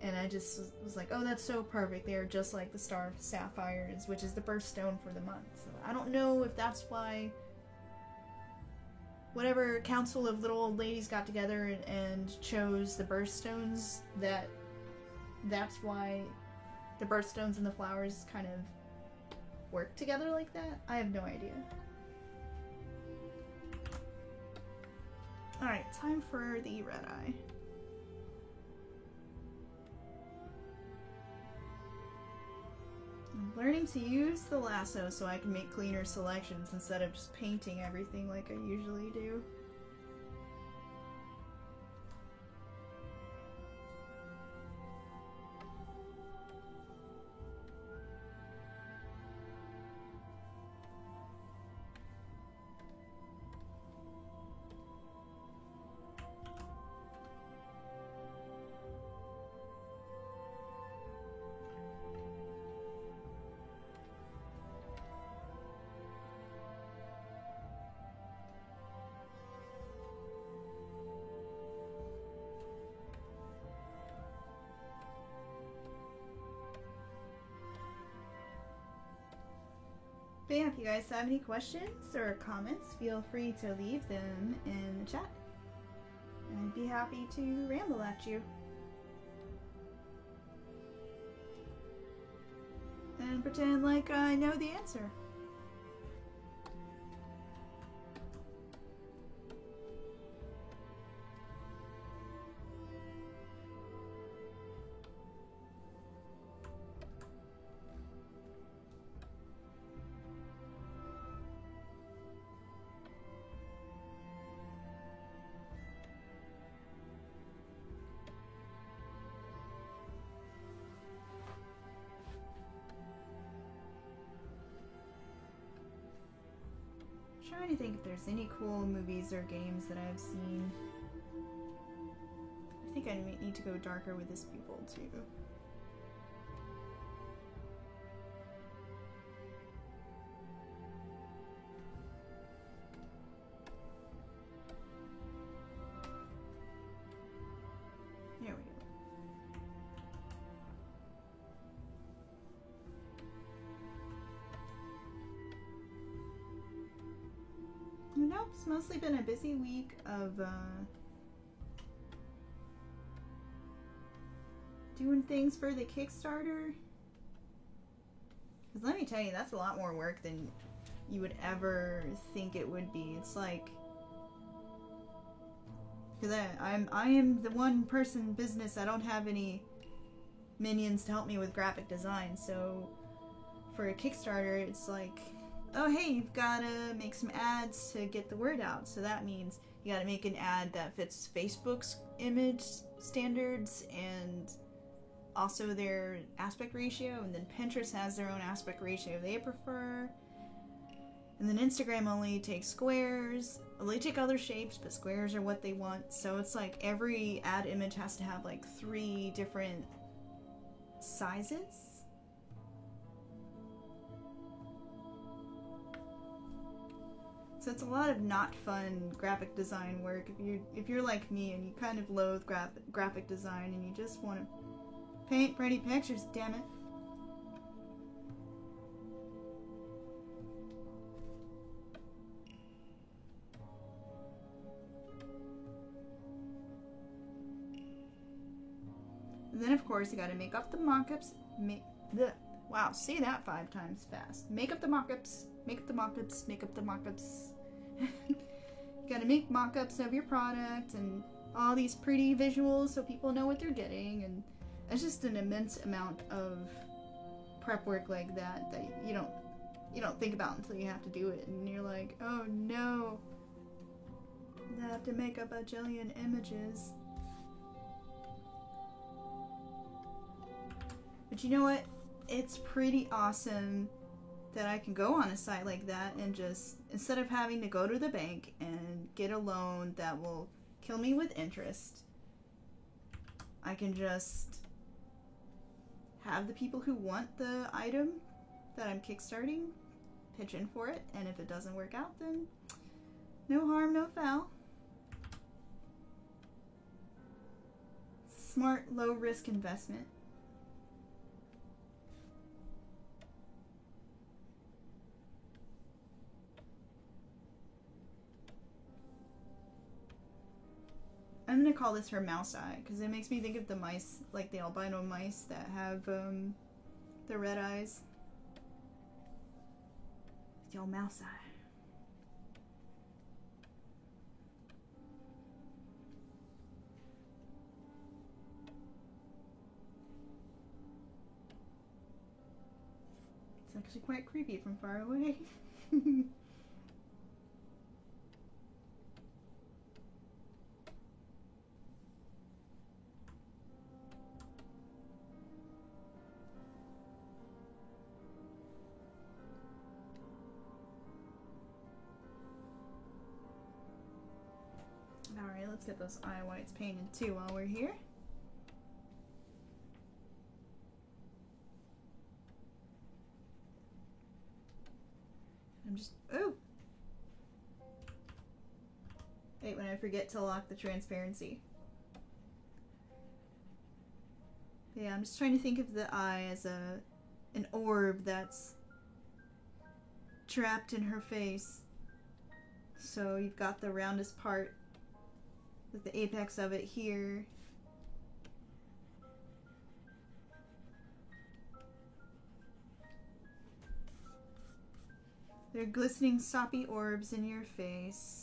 And I just was like, oh, that's so perfect. They are just like the star sapphires, which is the birthstone for the month. So I don't know if that's why whatever council of little old ladies got together and chose the birthstones, that's why the birthstones and the flowers kind of work together like that. I have no idea. Alright, time for the red eye. I'm learning to use the lasso so I can make cleaner selections instead of just painting everything like I usually do. But yeah, if you guys have any questions or comments, feel free to leave them in the chat. I'd be happy to ramble at you. And pretend like I know the answer. Trying to think if there's any cool movies or games that I've seen. I think I might need to go darker with this people too. There we go. Nope, it's mostly been a busy week of doing things for the Kickstarter. Because let me tell you, that's a lot more work than you would ever think it would be. It's like, because I am the one person business. I don't have any minions to help me with graphic design. So for a Kickstarter, it's like, oh hey, you've got to make some ads to get the word out. So that means you got to make an ad that fits Facebook's image standards and also their aspect ratio, and then Pinterest has their own aspect ratio they prefer. And then Instagram only takes squares. Well, they take other shapes, but squares are what they want. So it's like every ad image has to have like 3 different sizes. So it's a lot of not fun graphic design work. If you're like me and you kind of loathe graphic design and you just want to paint pretty pictures, damn it. And then of course you gotta make up the mock-ups. Wow, say that 5 times fast. Make up the mock-ups, make up the mock-ups, make up the mock-ups. You gotta make mock-ups of your product and all these pretty visuals so people know what they're getting, and it's just an immense amount of prep work like that that you don't think about until you have to do it, and you're like, oh no, I have to make up a jillion images. But you know what? It's pretty awesome that I can go on a site like that and just, instead of having to go to the bank and get a loan that will kill me with interest, I can just have the people who want the item that I'm kickstarting pitch in for it, and if it doesn't work out, then no harm, no foul. Smart, low-risk investment. I'm gonna call this her mouse eye, because it makes me think of the mice, like the albino mice that have the red eyes. It's your mouse eye. It's actually quite creepy from far away. Alright, let's get those eye whites painted too while we're here. I'm just, oh! Wait, when I forget to lock the transparency. Yeah, I'm just trying to think of the eye as an orb that's trapped in her face. So you've got the roundest part with the apex of it here. There are glistening soppy orbs in your face.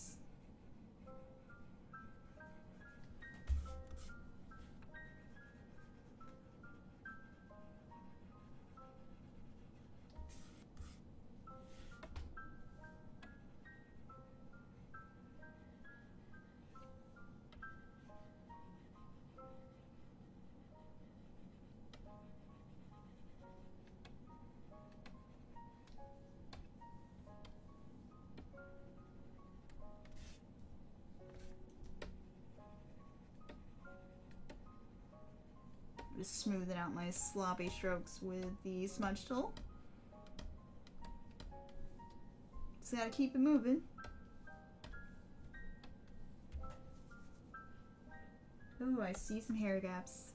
Just smoothing out my sloppy strokes with the smudge tool. Just gotta keep it moving. Oh, I see some hair gaps.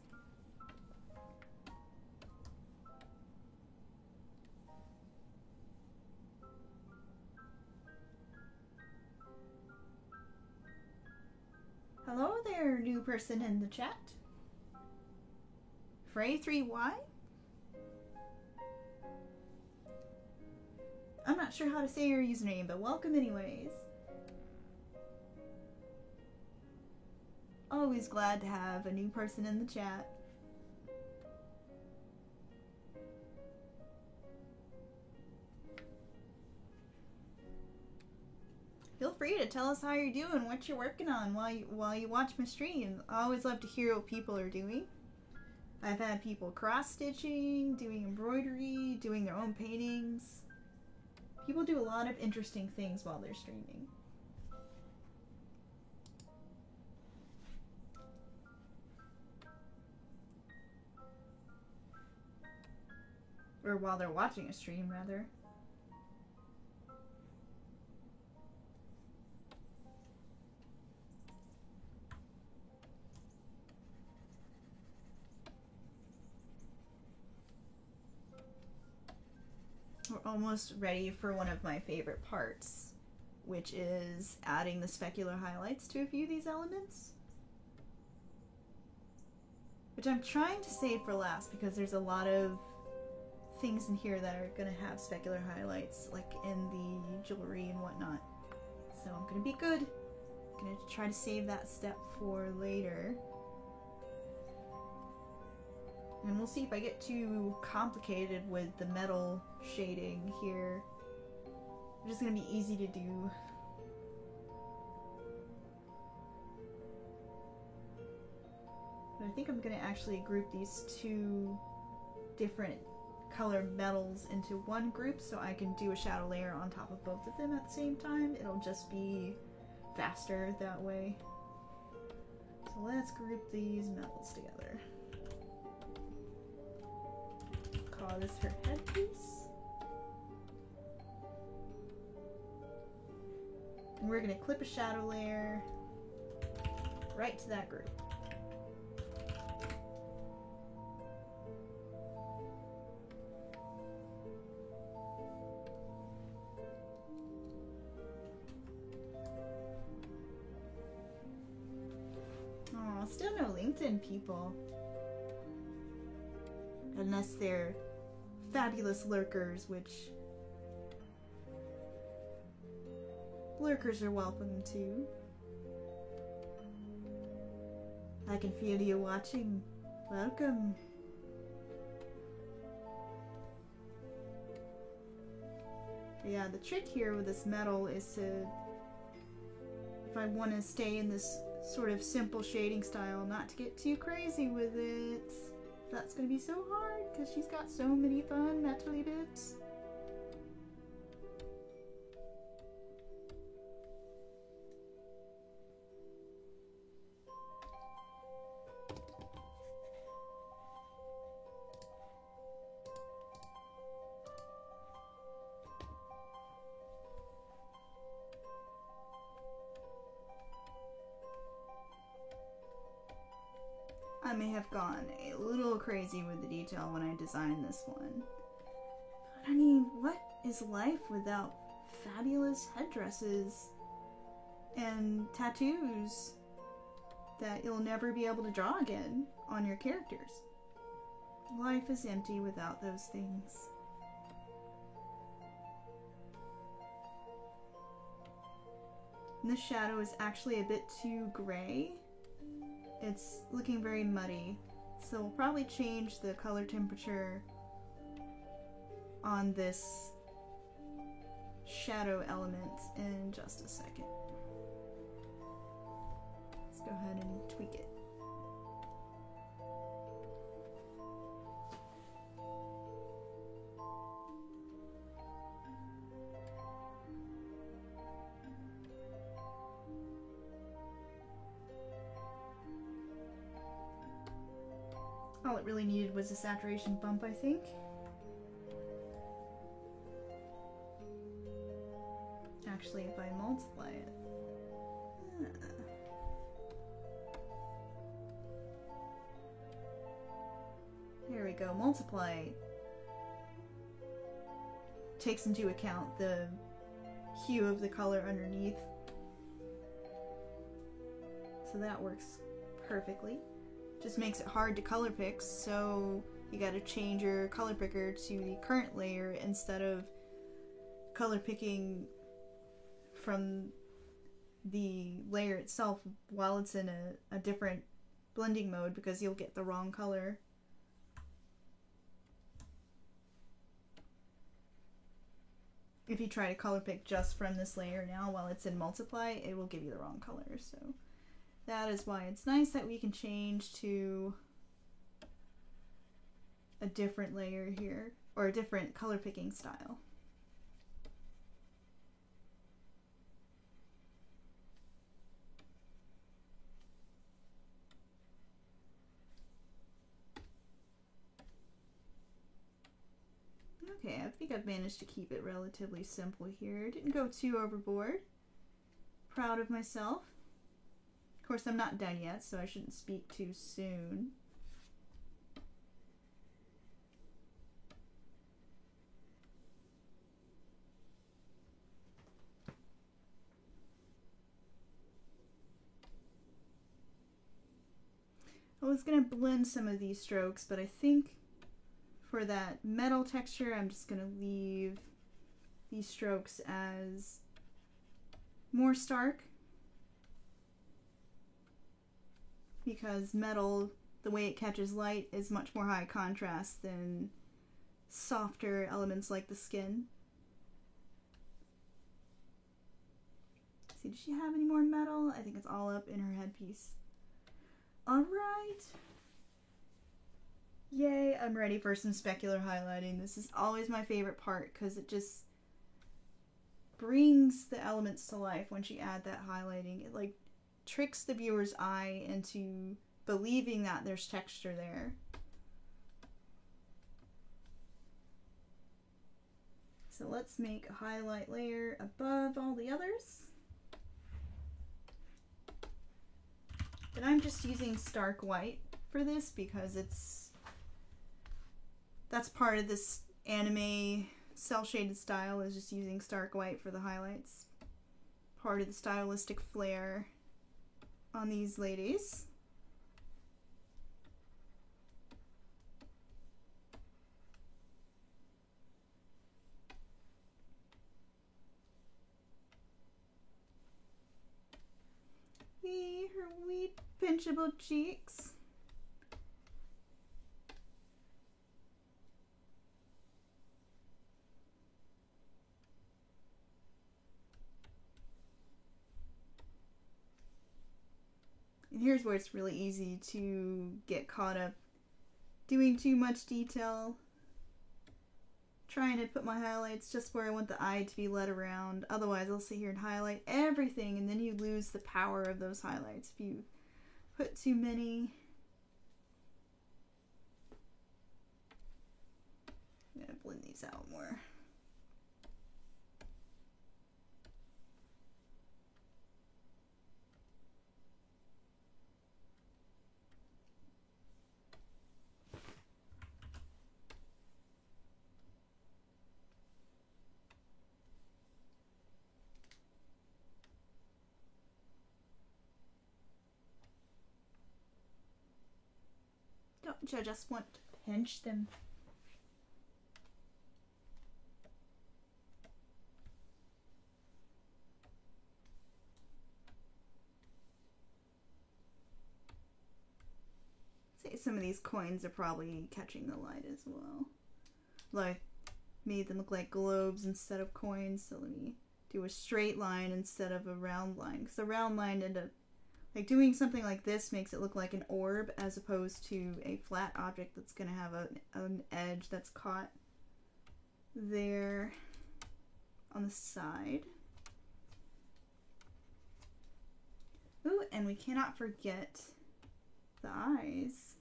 Hello there, new person in the chat. Frey3Y? I'm not sure how to say your username, but welcome anyways. Always glad to have a new person in the chat. Feel free to tell us how you're doing, what you're working on while you watch my stream. I always love to hear what people are doing. I've had people cross-stitching, doing embroidery, doing their own paintings. People do a lot of interesting things while they're streaming. Or while they're watching a stream, rather. We're almost ready for one of my favorite parts, which is adding the specular highlights to a few of these elements. Which I'm trying to save for last because there's a lot of things in here that are going to have specular highlights, like in the jewelry and whatnot. So I'm going to be good. I'm going to try to save that step for later. And we'll see if I get too complicated with the metal shading here. It's just going to be easy to do. But I think I'm going to actually group these two different colored metals into one group so I can do a shadow layer on top of both of them at the same time. It'll just be faster that way. So let's group these metals together. Call this her headpiece. And we're going to clip a shadow layer right to that group. Oh, still no LinkedIn people. Unless they're fabulous lurkers, which lurkers are welcome too. I can feel you watching. Welcome. Yeah, the trick here with this metal is to, if I want to stay in this sort of simple shading style, not to get too crazy with it. That's gonna be so hard because she's got so many fun metally bits. I may have gone a little crazy with the detail when I designed this one. But I mean, what is life without fabulous headdresses and tattoos that you'll never be able to draw again on your characters. Life is empty without those things. And this shadow is actually a bit too gray. It's looking very muddy, so we'll probably change the color temperature on this shadow element in just a second. Let's go ahead and tweak it. All it really needed was a saturation bump, I think. Actually, if I multiply it. There we go. Multiply takes into account the hue of the color underneath. So that works perfectly. Just makes it hard to color pick, so you gotta change your color picker to the current layer instead of color picking from the layer itself while it's in a different blending mode, because you'll get the wrong color. If you try to color pick just from this layer now while it's in multiply, it will give you the wrong color. So that is why it's nice that we can change to a different layer here, or a different color picking style. Okay, I think I've managed to keep it relatively simple here. Didn't go too overboard. Proud of myself. Of course, I'm not done yet, so I shouldn't speak too soon. I was going to blend some of these strokes, but I think for that metal texture, I'm just going to leave these strokes as more stark, because metal, the way it catches light, is much more high contrast than softer elements like the skin. See, does she have any more metal? I think it's all up in her headpiece. Alright. Yay, I'm ready for some specular highlighting. This is always my favorite part because it just brings the elements to life once you add that highlighting. It like tricks the viewer's eye into believing that there's texture there. So let's make a highlight layer above all the others. And I'm just using stark white for this because that's part of this anime cel shaded style, is just using stark white for the highlights. Part of the stylistic flair on these ladies. Her wee pinchable cheeks. And here's where it's really easy to get caught up doing too much detail, trying to put my highlights just where I want the eye to be led around. Otherwise, I'll sit here and highlight everything, and then you lose the power of those highlights if you put too many. I'm gonna blend these out more. much. I just want to pinch them. Say some of these coins are probably catching the light as well. Like, made them look like globes instead of coins, so let me do a straight line instead of a round line, because the round line ended up, like, doing something like this makes it look like an orb as opposed to a flat object that's going to have an edge that's caught there on the side. Ooh, and we cannot forget the eyes.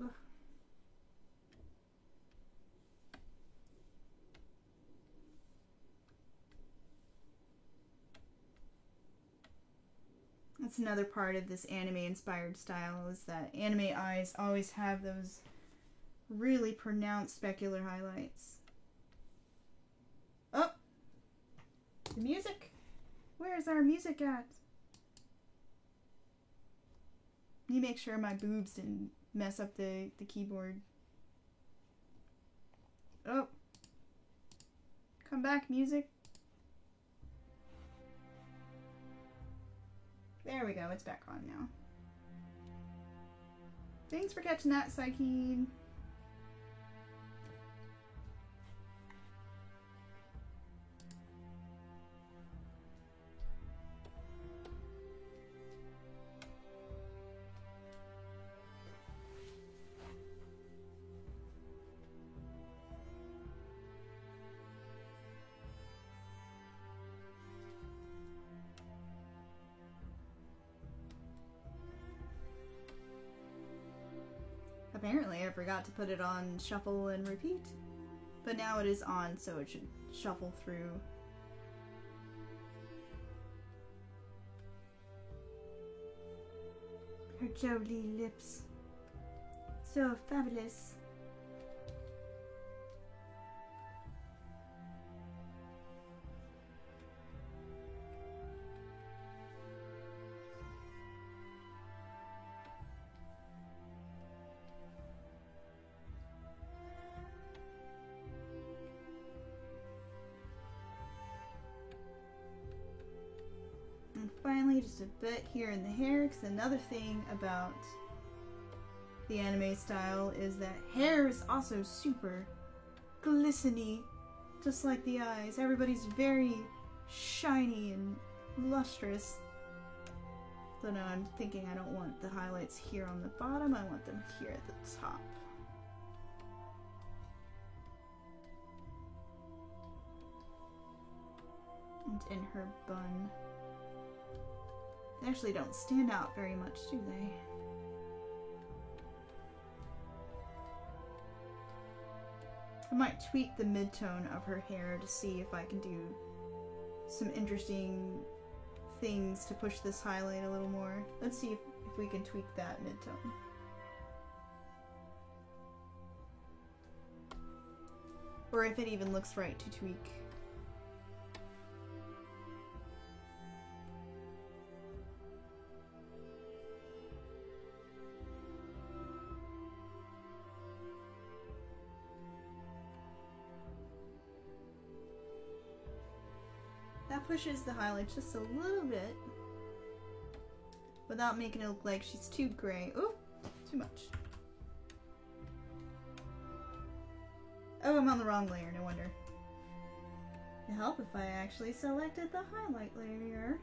Ugh. That's another part of this anime-inspired style, is that anime eyes always have those really pronounced specular highlights. Oh! The music! Where's our music at? Let me make sure my boobs didn't mess up the keyboard. Oh! Come back, music. There we go, it's back on now. Thanks for catching that, Psykeen. Apparently I forgot to put it on shuffle and repeat, but now it is on, so it should shuffle through. Her jowly lips, so fabulous. And finally, just a bit here in the hair, because another thing about the anime style is that hair is also super glistening, just like the eyes. Everybody's very shiny and lustrous. So now I'm thinking I don't want the highlights here on the bottom, I want them here at the top. And in her bun. They actually don't stand out very much, do they? I might tweak the midtone of her hair to see if I can do some interesting things to push this highlight a little more. Let's see if we can tweak that midtone. Or if it even looks right to tweak. That pushes the highlights just a little bit without making it look like she's too gray. Ooh, too much. Oh, I'm on the wrong layer, no wonder. It'd help if I actually selected the highlight layer.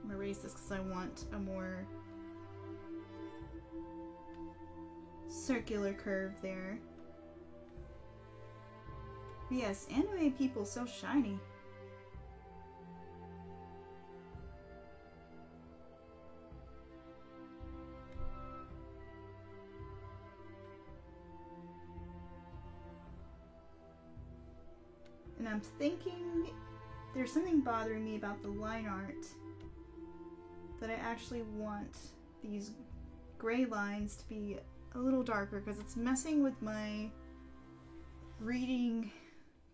I'm gonna erase this because I want a more circular curve there. But yes, anime people so shiny. And I'm thinking there's something bothering me about the line art, that I actually want these gray lines to be a little darker because it's messing with my reading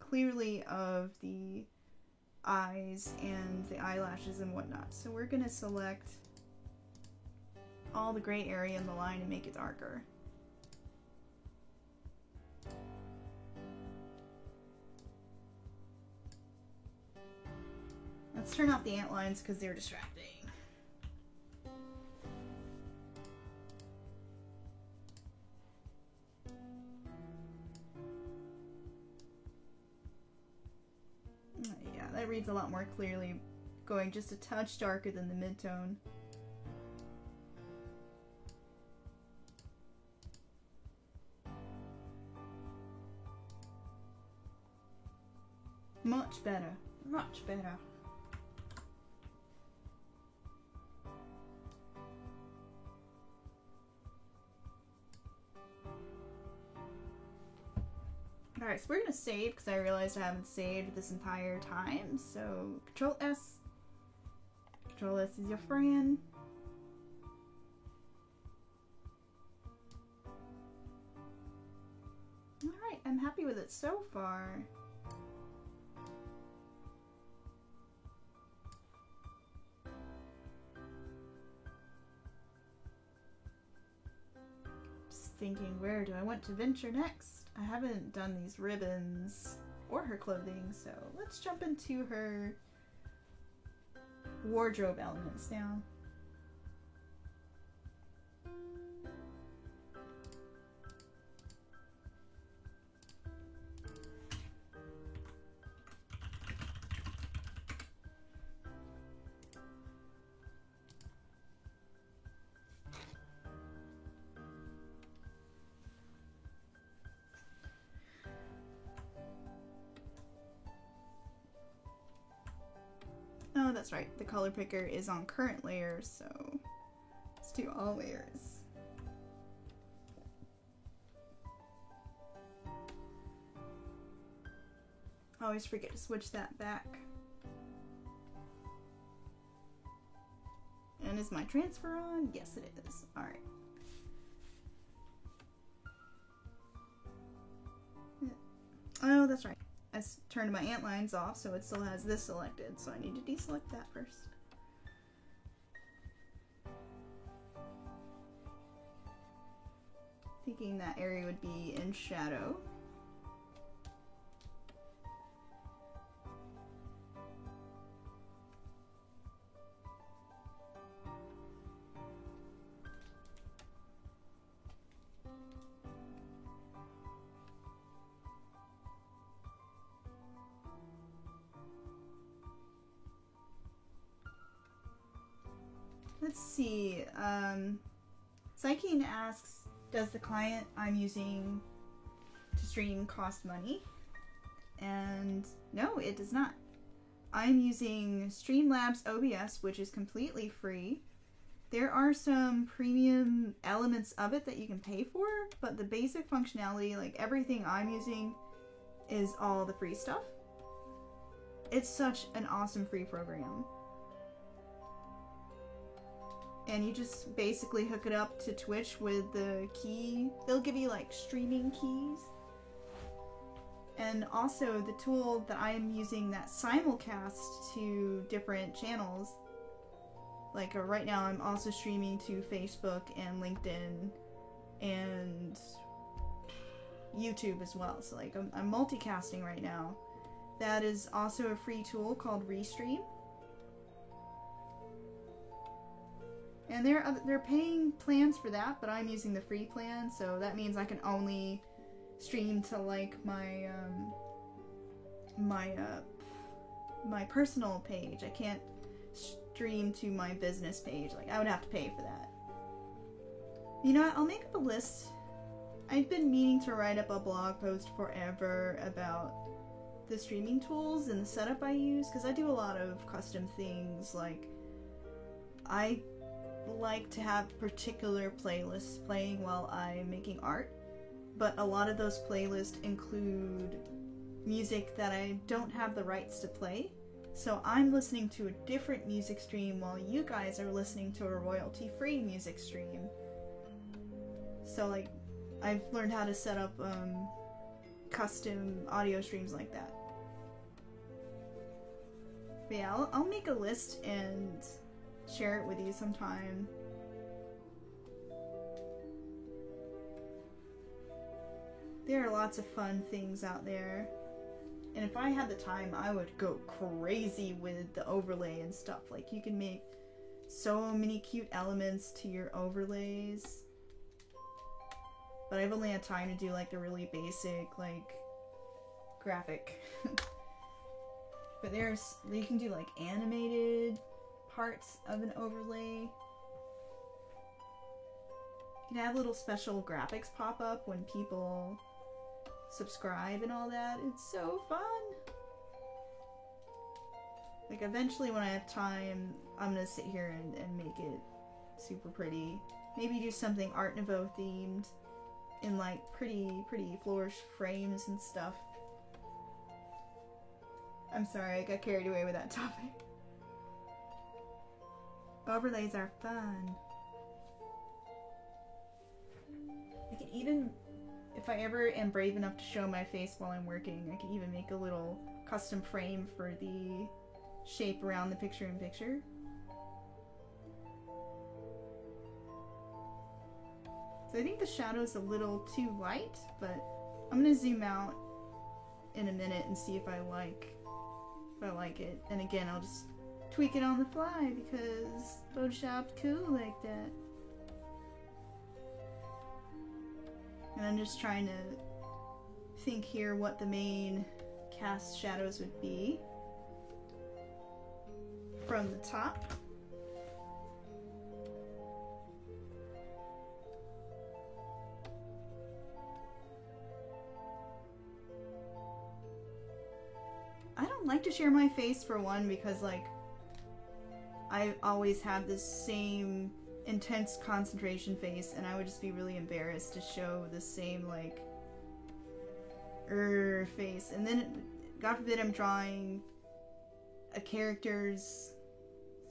clearly of the eyes and the eyelashes and whatnot. So we're gonna select all the gray area in the line and make it darker. Let's turn off the ant lines because they're distracting. Yeah, that reads a lot more clearly, going just a touch darker than the midtone. Much better. Much better. Alright, so we're gonna save because I realized I haven't saved this entire time. So Control S. Control S is your friend. Alright, I'm happy with it so far. Just thinking, where do I want to venture next? I haven't done these ribbons or her clothing, so let's jump into her wardrobe elements now. Oh, that's right. The color picker is on current layer, so let's do all layers. I always forget to switch that back. And is my transfer on? Yes, it is. Alright. Oh, that's right. I turned my ant lines off, so it still has this selected, so I need to deselect that first. Thinking that area would be in shadow. Let's see, Psyche asks, does the client I'm using to stream cost money? And no, it does not. I'm using Streamlabs OBS, which is completely free. There are some premium elements of it that you can pay for, but the basic functionality, like everything I'm using, is all the free stuff. It's such an awesome free program. And you just basically hook it up to Twitch with the key. They'll give you like streaming keys. And also the tool that I am using that simulcasts to different channels. Like right now I'm also streaming to Facebook and LinkedIn and YouTube as well. So like I'm multicasting right now. That is also a free tool called Restream. And they're paying plans for that, but I'm using the free plan, so that means I can only stream to like my my personal page. I can't stream to my business page. Like I would have to pay for that. You know what? I'll make up a list. I've been meaning to write up a blog post forever about the streaming tools and the setup I use, because I do a lot of custom things. Like I like to have particular playlists playing while I'm making art, but a lot of those playlists include music that I don't have the rights to play. So I'm listening to a different music stream while you guys are listening to a royalty-free music stream. So like, I've learned how to set up custom audio streams like that. But yeah, I'll make a list and share it with you sometime. There are lots of fun things out there. And if I had the time, I would go crazy with the overlay and stuff. Like, you can make so many cute elements to your overlays. But I've only had time to do, like, the really basic, like, graphic. But you can do, like, animated parts of an overlay. You can have little special graphics pop up when people subscribe and all that. It's so fun. Like, eventually when I have time, I'm gonna sit here and make it super pretty. Maybe do something Art Nouveau themed in like pretty flourish frames and stuff. I'm sorry, I got carried away with that topic. Overlays are fun. I can even, if I ever am brave enough to show my face while I'm working, I can even make a little custom frame for the shape around the picture-in-picture. So I think the shadow's a little too light, but I'm gonna zoom out in a minute and see if I like it. And again, I'll just tweak it on the fly because Photoshop's cool like that. And I'm just trying to think here what the main cast shadows would be from the top. I don't like to share my face, for one, because like I always have this same intense concentration face, and I would just be really embarrassed to show the same like face. And then, God forbid, I'm drawing a character's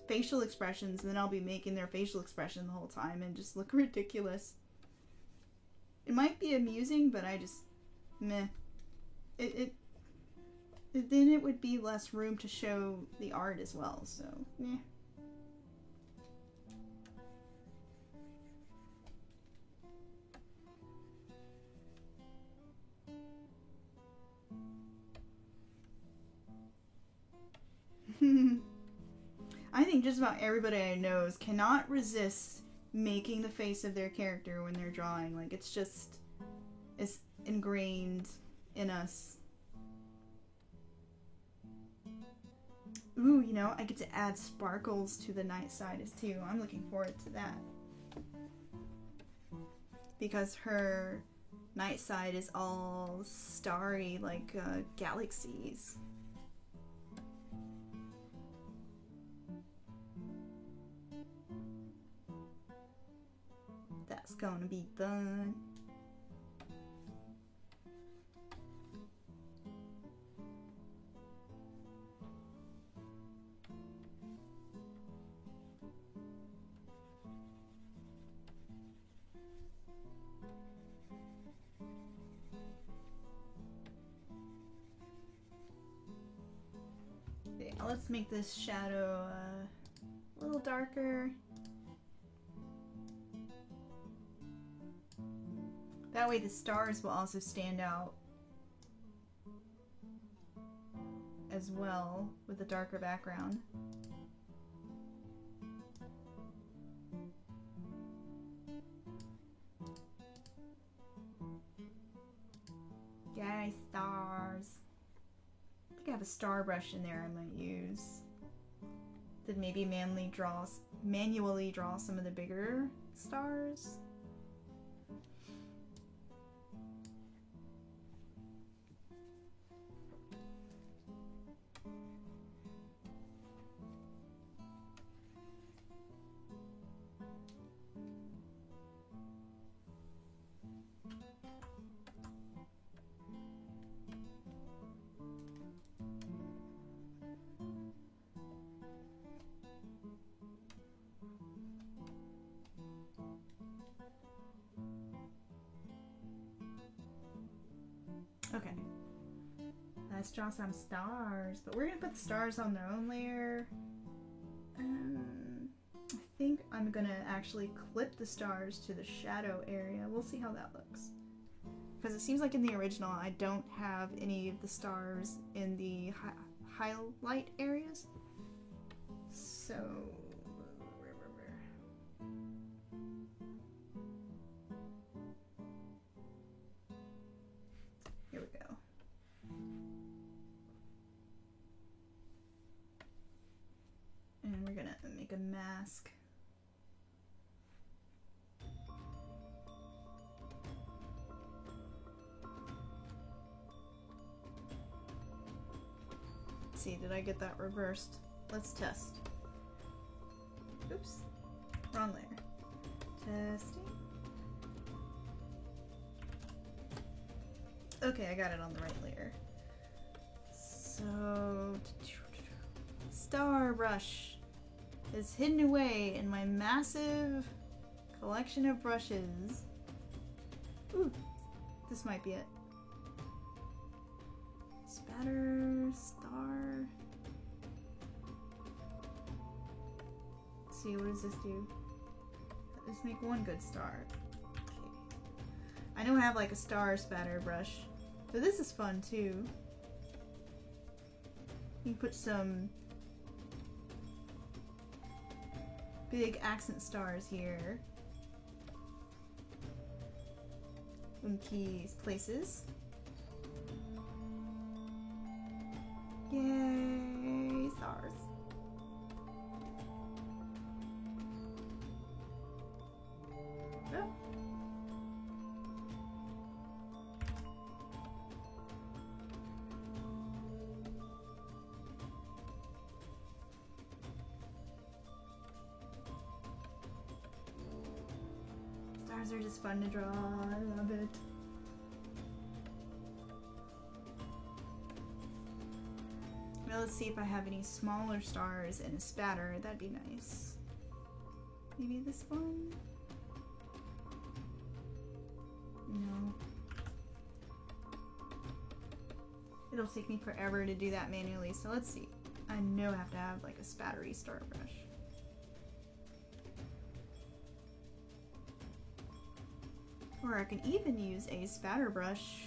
facial expressions, and then I'll be making their facial expression the whole time and just look ridiculous. It might be amusing, but I just meh. Then it would be less room to show the art as well, so meh. I think just about everybody I know cannot resist making the face of their character when they're drawing. Like, it's ingrained in us. Ooh, you know, I get to add sparkles to the night side too. I'm looking forward to that. Because her night side is all starry, like galaxies. That's gonna be fun. Okay, let's make this shadow a little darker. That way the stars will also stand out as well with a darker background. Yay, stars. I think I have a star brush in there I might use. Then maybe manually draw some of the bigger stars. Okay. Let's draw some stars. But we're gonna put the stars on their own layer. I think I'm gonna actually clip the stars to the shadow area. We'll see how that looks. Because it seems like in the original I don't have any of the stars in the highlight areas. So... here we go. And we're gonna make a mask. Let's see, did I get that reversed? Let's test. Oops, wrong layer. Testing. Okay, I got it on the right layer. So, Star Brush is hidden away in my massive collection of brushes. Ooh, this might be it. Spatter, star. Let's see, what does this do? Let's make one good star. Okay. I know I have like a star spatter brush, but this is fun too. You can put some big accent stars here in key places. Yay, stars. Oh. Stars are just fun to draw. I love it. Now let's see if I have any smaller stars in a spatter. That'd be nice. Maybe this one? No. It'll take me forever to do that manually, so let's see. I know I have to have like a spattery star brush. Or I can even use a spatter brush.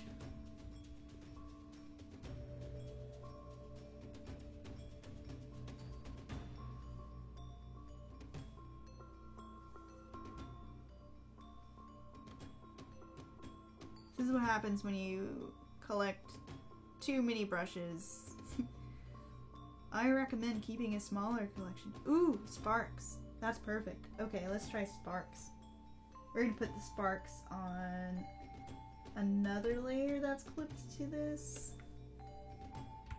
This is what happens when you collect too many brushes. I recommend keeping a smaller collection. Ooh, sparks. That's perfect. Okay, let's try sparks. We're gonna put the sparks on another layer that's clipped to this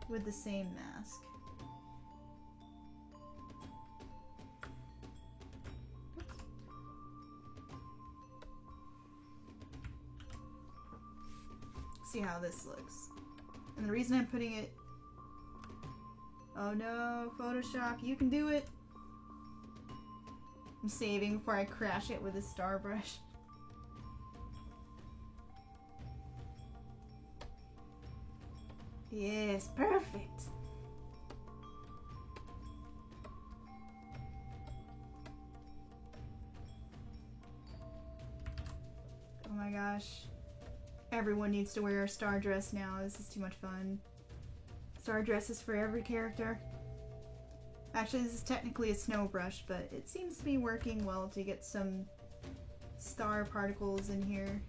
with the same mask. See how this looks. And the reason I'm putting it... oh no, Photoshop, you can do it! I'm saving before I crash it with a star brush. Yes, perfect! Oh my gosh. Everyone needs to wear a star dress now. This is too much fun. Star dresses for every character. Actually, this is technically a snow brush, but it seems to be working well to get some star particles in here.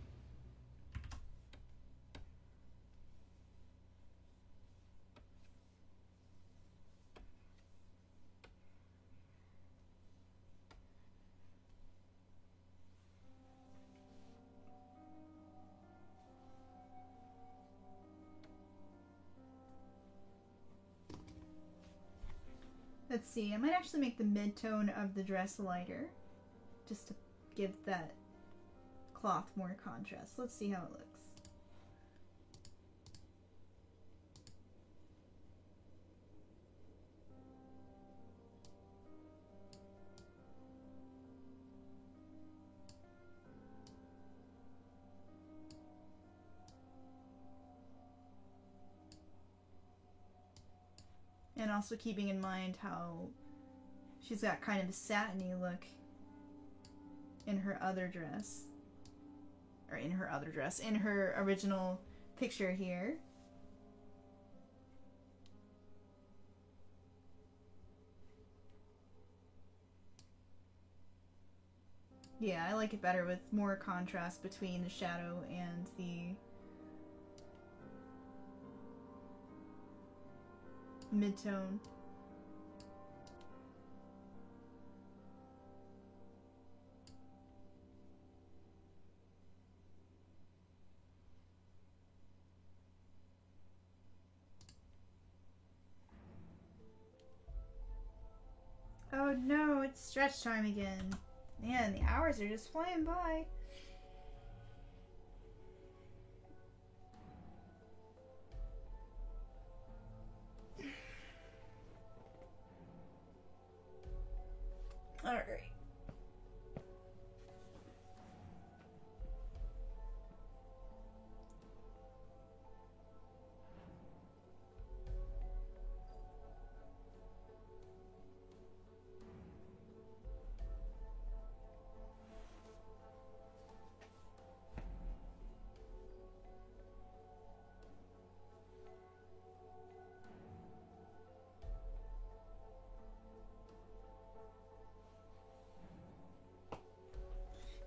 Let's see, I might actually make the mid-tone of the dress lighter, just to give that cloth more contrast. Let's see how it looks. And also keeping in mind how she's got kind of a satiny look in her other dress. Or in her original picture here. Yeah, I like it better with more contrast between the shadow and the mid-tone. Oh no, it's stretch time again. Man, the hours are just flying by. Alright.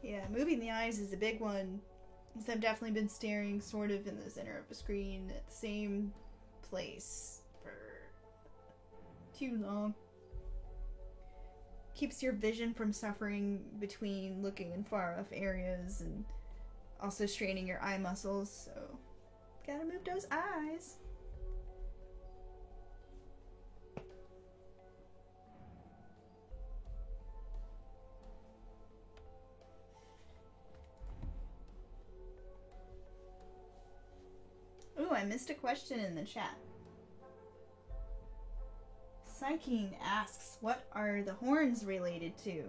Yeah, moving the eyes is a big one. Because I've definitely been staring sort of in the center of the screen at the same place for too long. Keeps your vision from suffering between looking in far off areas and also straining your eye muscles, so gotta move those eyes. Ooh, I missed a question in the chat. Psykeen asks, what are the horns related to?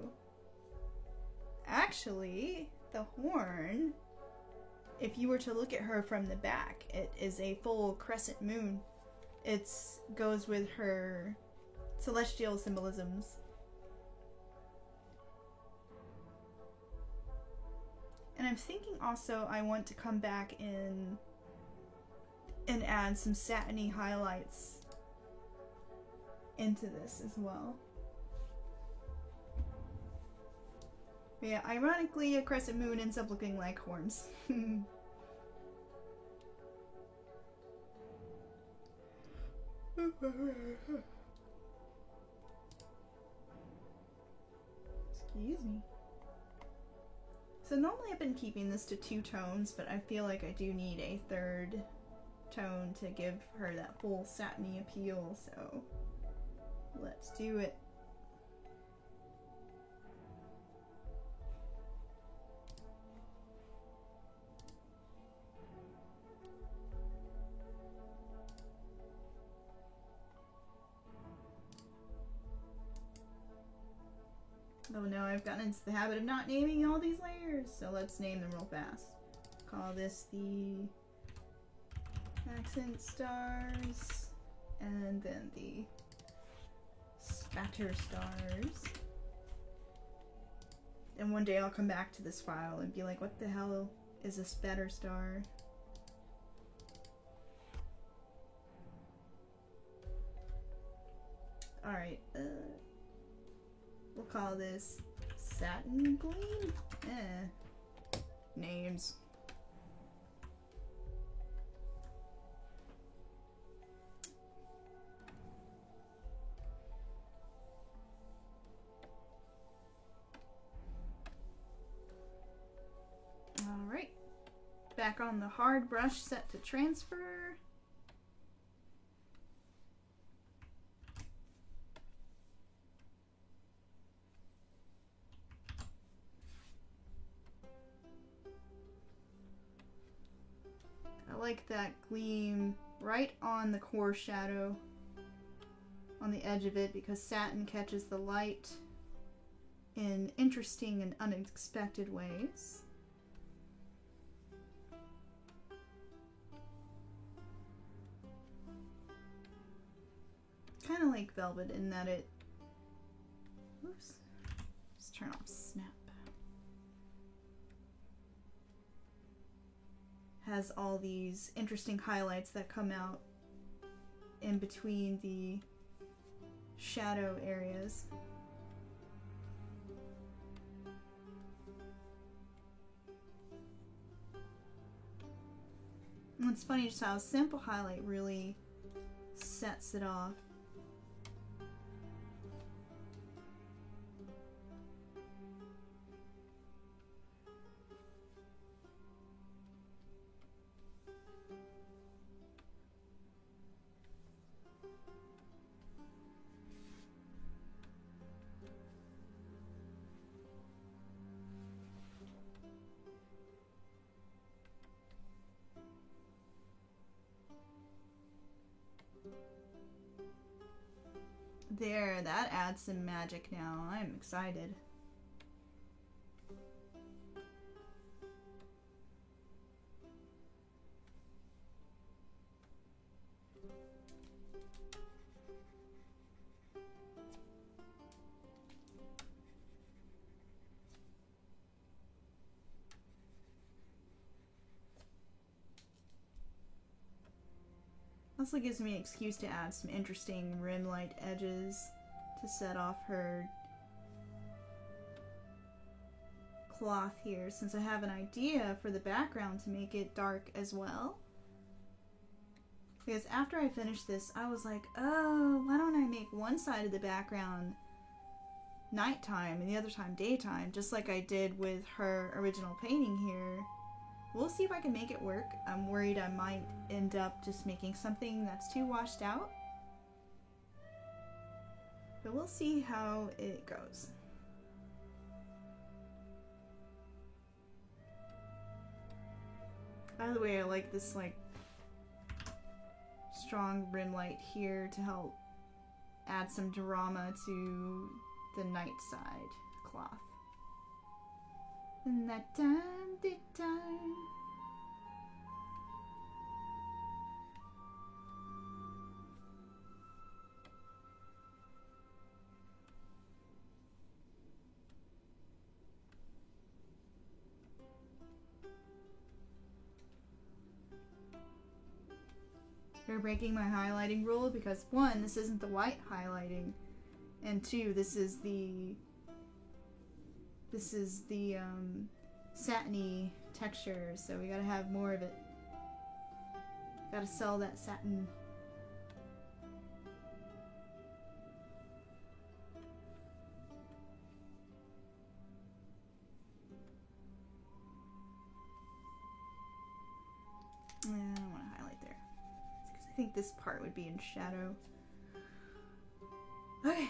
Actually, the horn, if you were to look at her from the back, it is a full crescent moon. It goes with her celestial symbolisms. And I'm thinking also I want to come back in and add some satiny highlights into this as well. But yeah, ironically, a crescent moon ends up looking like horns. Excuse me. So normally I've been keeping this to 2 tones, but I feel like I do need a 3rd tone to give her that full satiny appeal, so let's do it. Oh no, I've gotten into the habit of not naming all these layers, so let's name them real fast. Call this the accent stars, and then the spatter stars. And one day I'll come back to this file and be like, what the hell is a spatter star? Alright, we'll call this Satin Gleam? Names. Alright, back on the hard brush set to transfer. I like that gleam right on the core shadow on the edge of it because satin catches the light in interesting and unexpected ways. Kind of like Velvet in that it... Oops. Just turn off Snap. Has all these interesting highlights that come out in between the shadow areas. And it's funny just how a simple highlight really sets it off. There, that adds some magic now. I'm excited. Also gives me an excuse to add some interesting rim light edges to set off her cloth here, since I have an idea for the background to make it dark as well. Because after I finished this, I was like, oh, why don't I make one side of the background nighttime and the other time daytime, just like I did with her original painting here. We'll see if I can make it work. I'm worried I might end up just making something that's too washed out. But we'll see how it goes. By the way, I like this like strong rim light here to help add some drama to the night side cloth. And that time, the time. They're breaking my highlighting rule because one, this isn't the white highlighting, and two, this is the satiny texture, so we gotta have more of it. Gotta sell that satin. I don't want to highlight there because I think this part would be in shadow. Okay.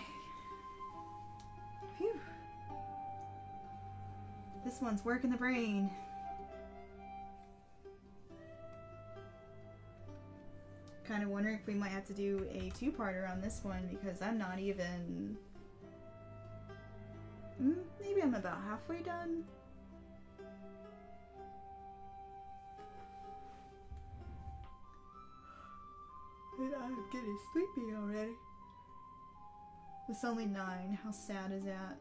Phew. This one's working the brain. Kind of wondering if we might have to do a two-parter on this one because I'm not even... maybe I'm about halfway done. And I'm getting sleepy already. It's only 9. How sad is that?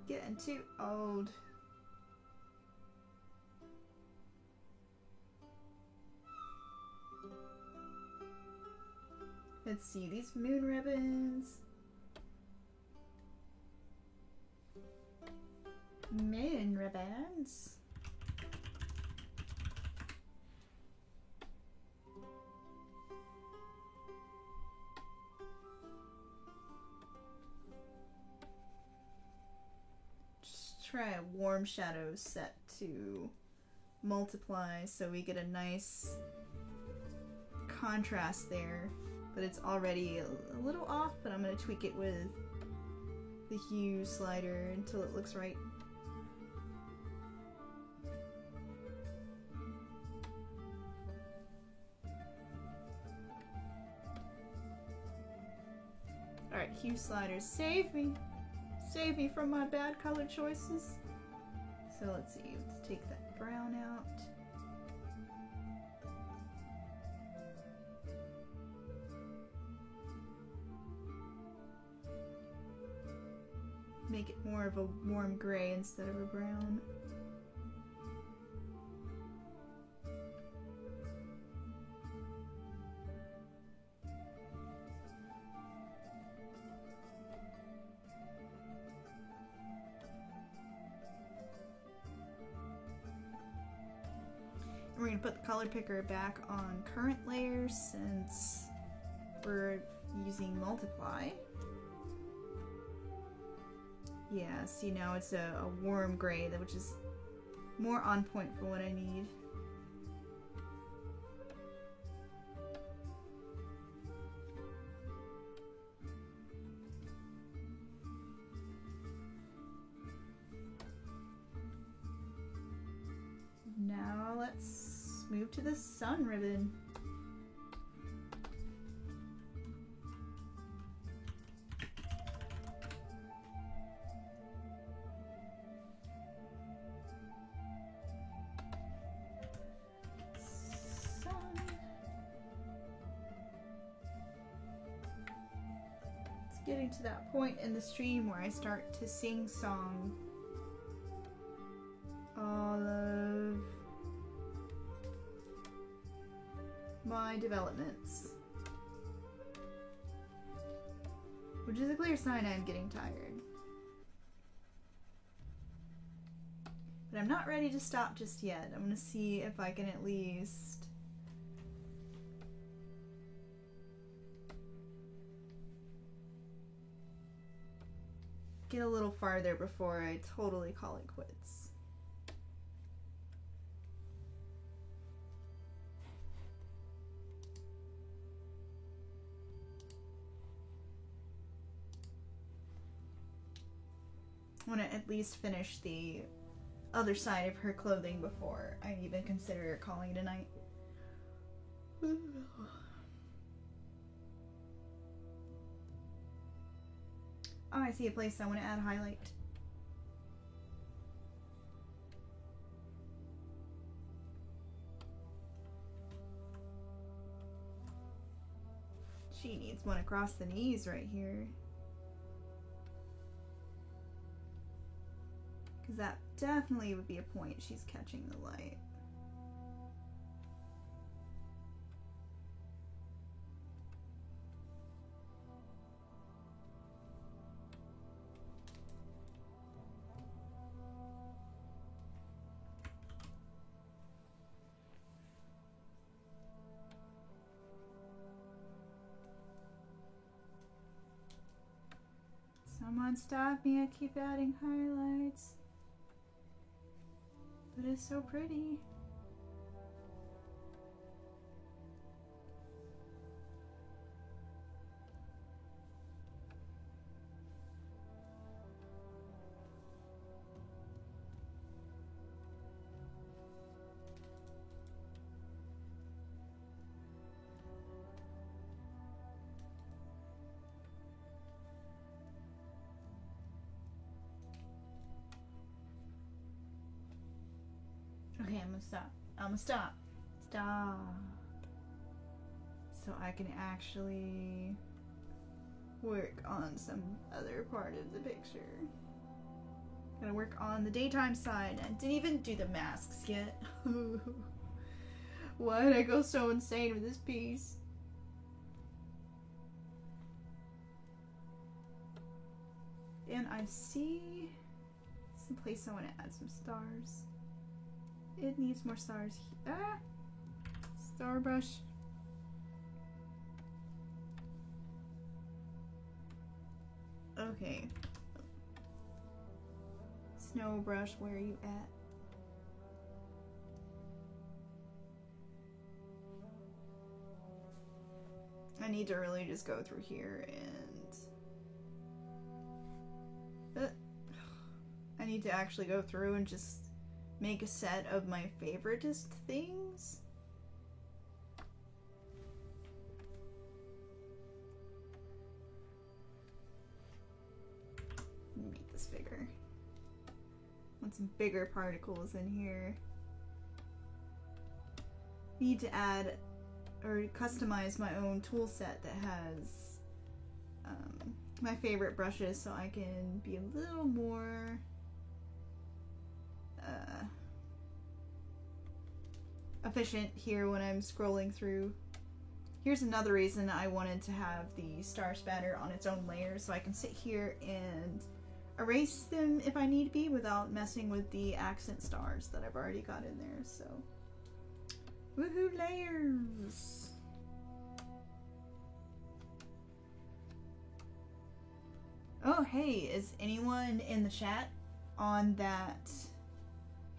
Getting too old. Let's see, these moon ribbons. Moon ribbons. Try a warm shadow set to multiply so we get a nice contrast there, but it's already a little off, but I'm going to tweak it with the hue slider until it looks right. Alright, hue slider, save me! Save me from my bad color choices. So let's see, let's take that brown out. make it more of a warm gray instead of a brown. We're going to put the color picker back on current layers since we're using multiply. Yeah, see now it's a warm gray, which is more on point for what I need. Now let's move to the sun ribbon. Getting to that point in the stream where I start to sing song all of my developments, which is a clear sign I'm getting tired. But I'm not ready to stop just yet. I'm gonna see if I can at least get a little farther before I totally call it quits. I want to at least finish the other side of her clothing before I even consider calling it a night. Oh, I see a place I want to add a highlight. She needs one across the knees right here. Because that definitely would be a point she's catching the light. Someone stop me, I keep adding highlights. But it's so pretty. Okay, I'm gonna stop. I'm gonna stop. Stop. So I can actually work on some other part of the picture. Gotta work on the daytime side. I didn't even do the masks yet. Why did I go so insane with this piece? And I see some place I want to add some stars. It needs more stars. Ah! Star brush. Okay. Snow brush, where are you at? I need to really just go through here and... I need to actually go through and just make a set of my favoritist things. Make this bigger. Want some bigger particles in here. Need to add or customize my own tool set that has my favorite brushes so I can be a little more efficient here when I'm scrolling through. Here's another reason I wanted to have the star spatter on its own layer, so I can sit here and erase them if I need to be without messing with the accent stars that I've already got in there. So woohoo, layers! Oh hey, is anyone in the chat on that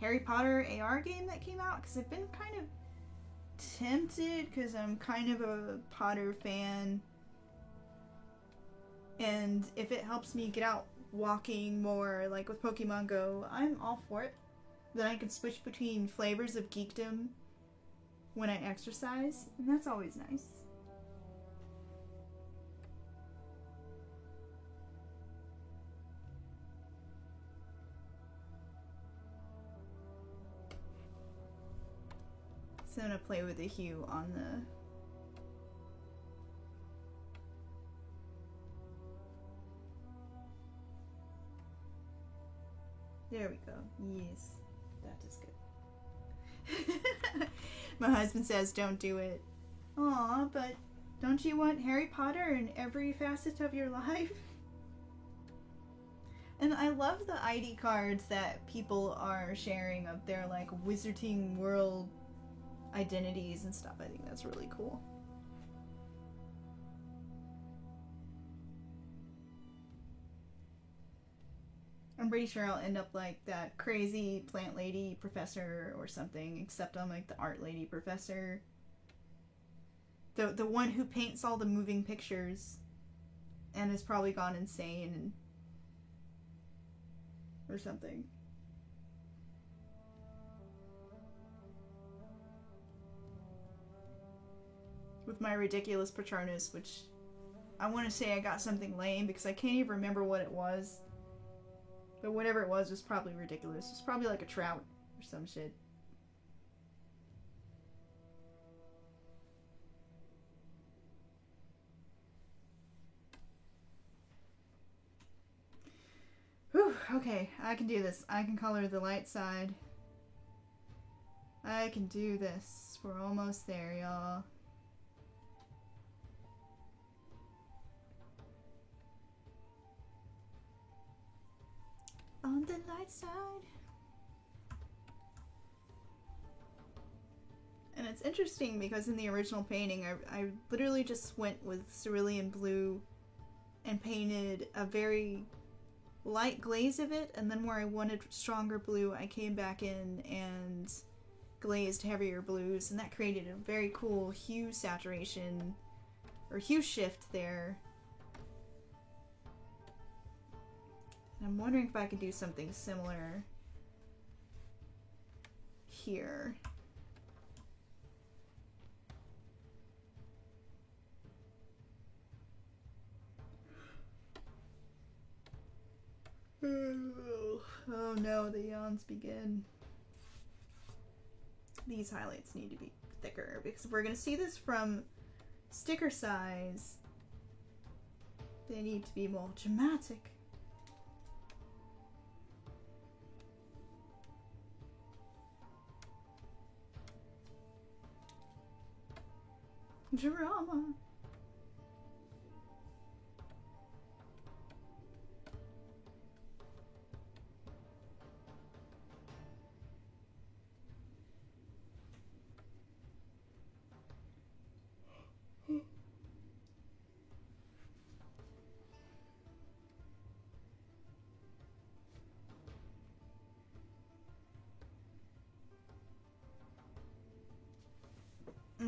Harry Potter AR game that came out? Because I've been kind of tempted, because I'm kind of a Potter fan, and if it helps me get out walking more, like with Pokemon Go, I'm all for it. Then I can switch between flavors of geekdom when I exercise, and that's always nice. So I'm gonna play with the hue on the there we go. Yes, that is good. My husband says don't do it. Aw, but don't you want Harry Potter in every facet of your life? And I love the ID cards that people are sharing of their like Wizarding World identities and stuff. I think that's really cool. I'm pretty sure I'll end up like that crazy plant lady professor or something, except I'm like the art lady professor. The one who paints all the moving pictures and has probably gone insane or something. With my ridiculous Patronus, which I want to say I got something lame because I can't even remember what it was. But whatever it was probably ridiculous. It's probably like a trout or some shit. Whew, okay, I can do this. I can color the light side. I can do this. We're almost there, y'all. On the light side. And it's interesting because in the original painting, I literally just went with cerulean blue and painted a very light glaze of it, and then where I wanted stronger blue, I came back in and glazed heavier blues, and that created a very cool hue saturation, or hue shift there. And I'm wondering if I could do something similar here. Oh no, the yawns begin. These highlights need to be thicker because if we're going to see this from sticker size, they need to be more dramatic. Drama.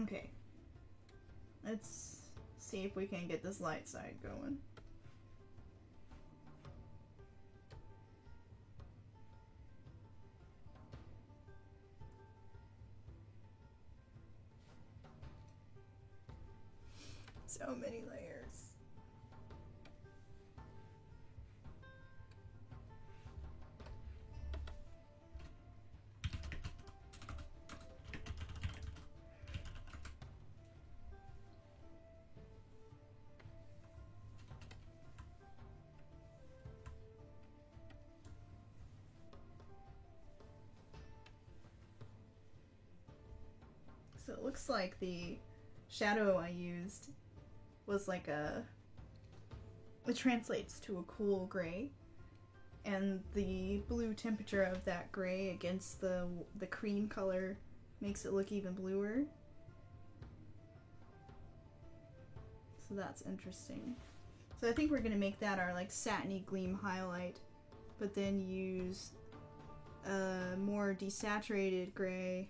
Okay. Let's see if we can get this light side going. So many layers. So it looks like the shadow I used was like it translates to a cool gray, and the blue temperature of that gray against the cream color makes it look even bluer. So that's interesting. So I think we're gonna make that our like satiny gleam highlight, but then use a more desaturated gray,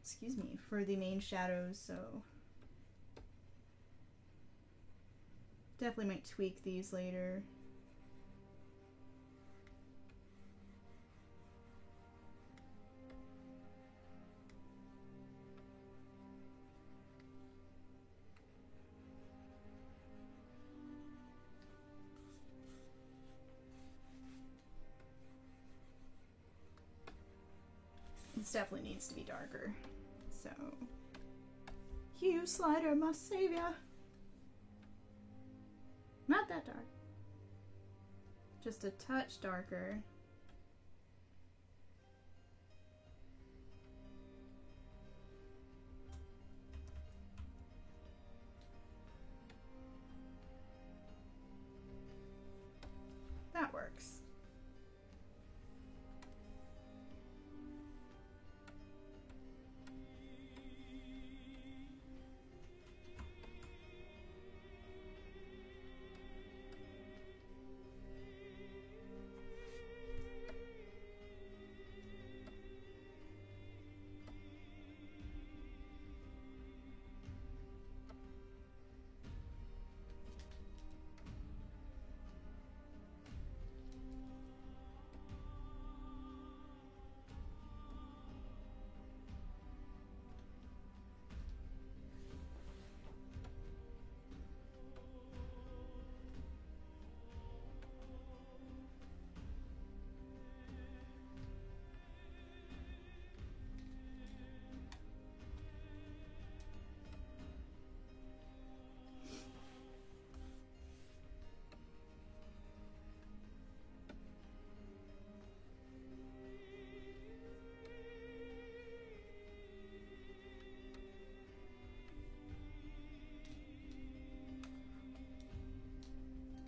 excuse me, for the main shadows. So definitely might tweak these later. This definitely needs to be darker. So, Hue Slider, my savior. Not that dark. Just a touch darker. That works.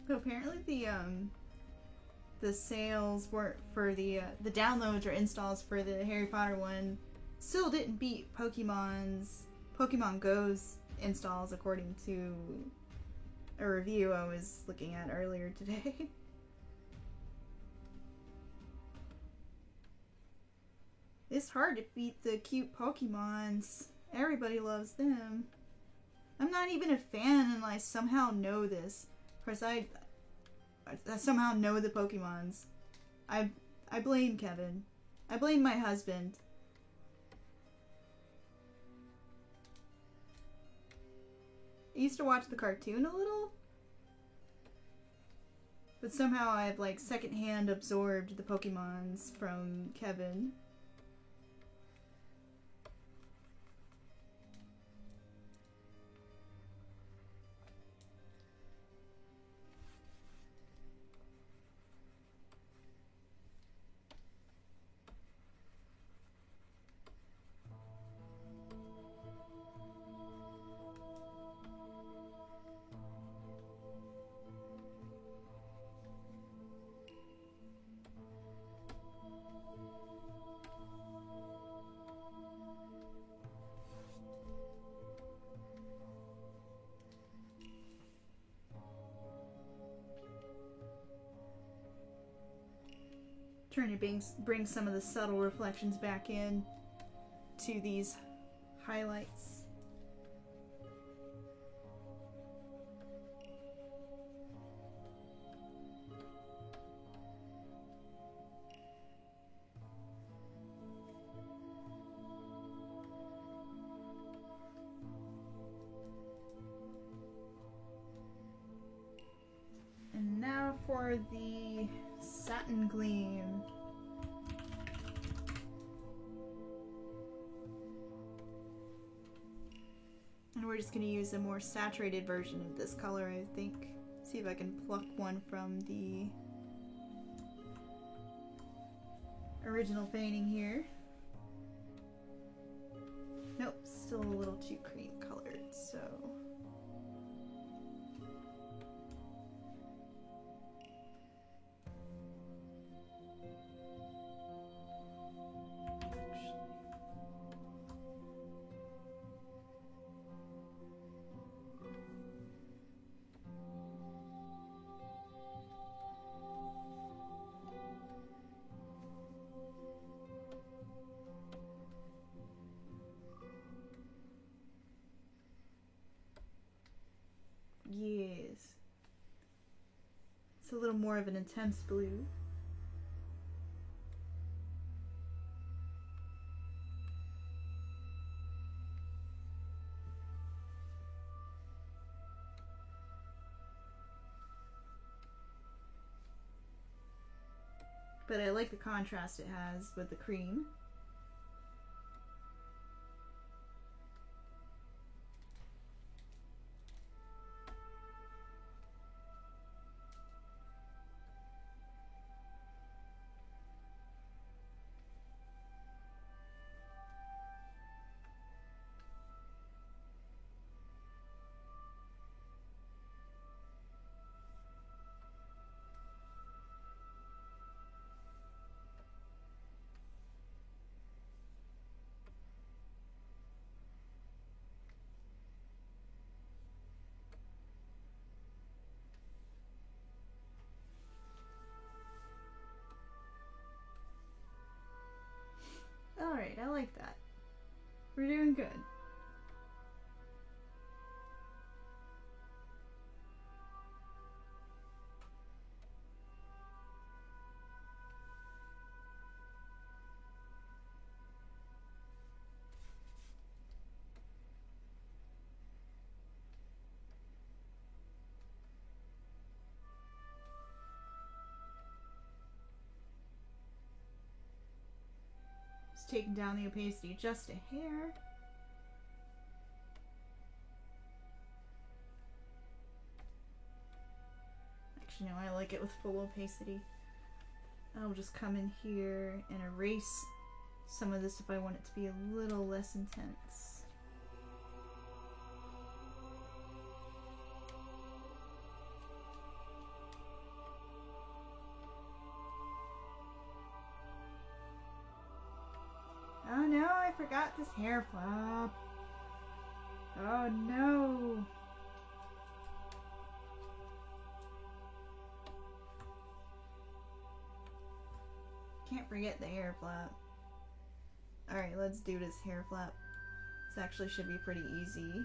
So apparently the sales were for the downloads or installs for the Harry Potter one still didn't beat Pokemon Go's installs, according to a review I was looking at earlier today. It's hard to beat the cute Pokemons. Everybody loves them. I'm not even a fan and I somehow know this. Of course, I somehow know the Pokemons. I blame Kevin. I blame my husband. I used to watch the cartoon a little, but somehow I've like secondhand absorbed the Pokemons from Kevin. Trying to bring some of the subtle reflections back in to these highlights. And now for the Satin Gleam. And we're just going to use a more saturated version of this color, I think. See if I can pluck one from the original painting here. still a little too cream colored, so... Yes. It's a little more of an intense blue. But I like the contrast it has with the cream. Alright, I like that. We're doing good. Just taking down the opacity just a hair. Actually, no, I like it with full opacity. I'll just come in here and erase some of this if I want it to be a little less intense. Oh no, I forgot this hair flap. Oh no. Can't forget the hair flap. Alright, let's do this hair flap. This actually should be pretty easy.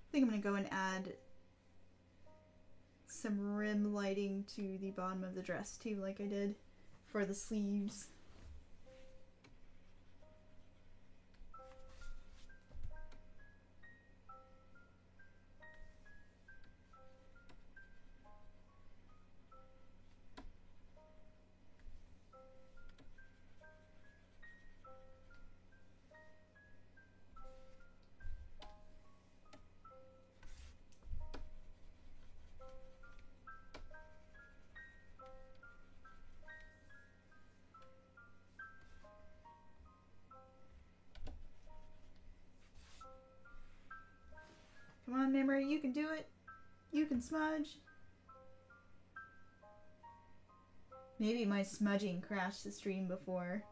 I think I'm gonna go and add some rim lighting to the bottom of the dress too, like I did for the sleeves. Come on, memory, you can do it. You can smudge. Maybe my smudging crashed the stream before.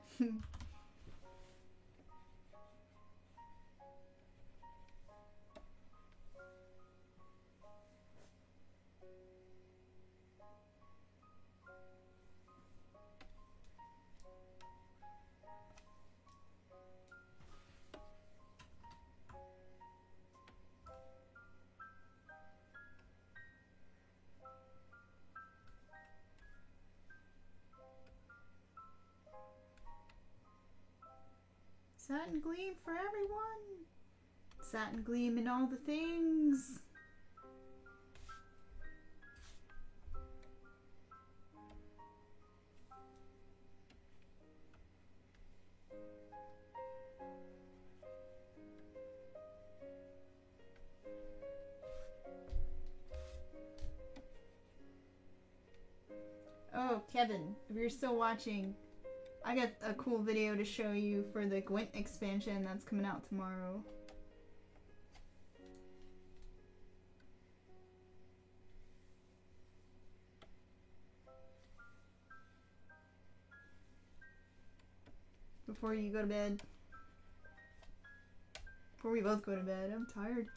Satin Gleam for everyone! Satin Gleam and all the things! Oh, Kevin, if you're still watching, I got a cool video to show you for the Gwent expansion that's coming out tomorrow. Before you go to bed. Before we both go to bed. I'm tired.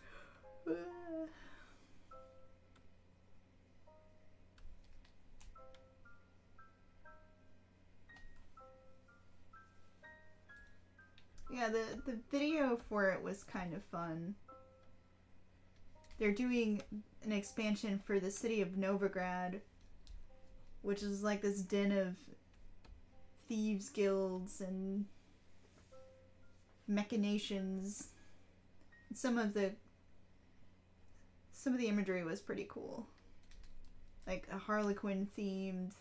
Yeah, the video for it was kind of fun. They're doing an expansion for the city of Novigrad, which is like this den of thieves guilds and machinations. Some of the imagery was pretty cool. Like a Harlequin themed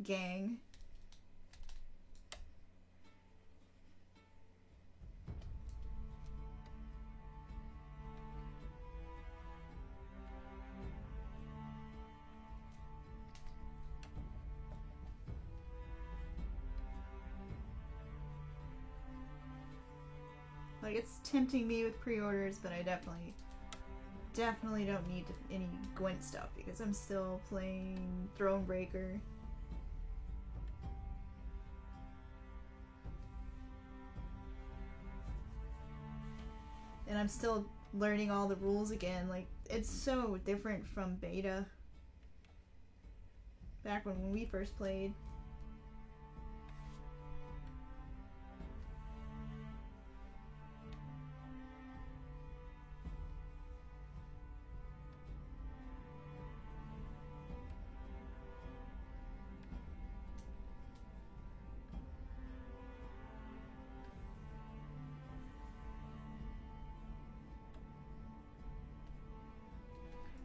gang. Like, it's tempting me with pre-orders, but I definitely don't need any Gwent stuff because I'm still playing Thronebreaker. And I'm still learning all the rules again. Like, it's so different from beta. Back when we first played.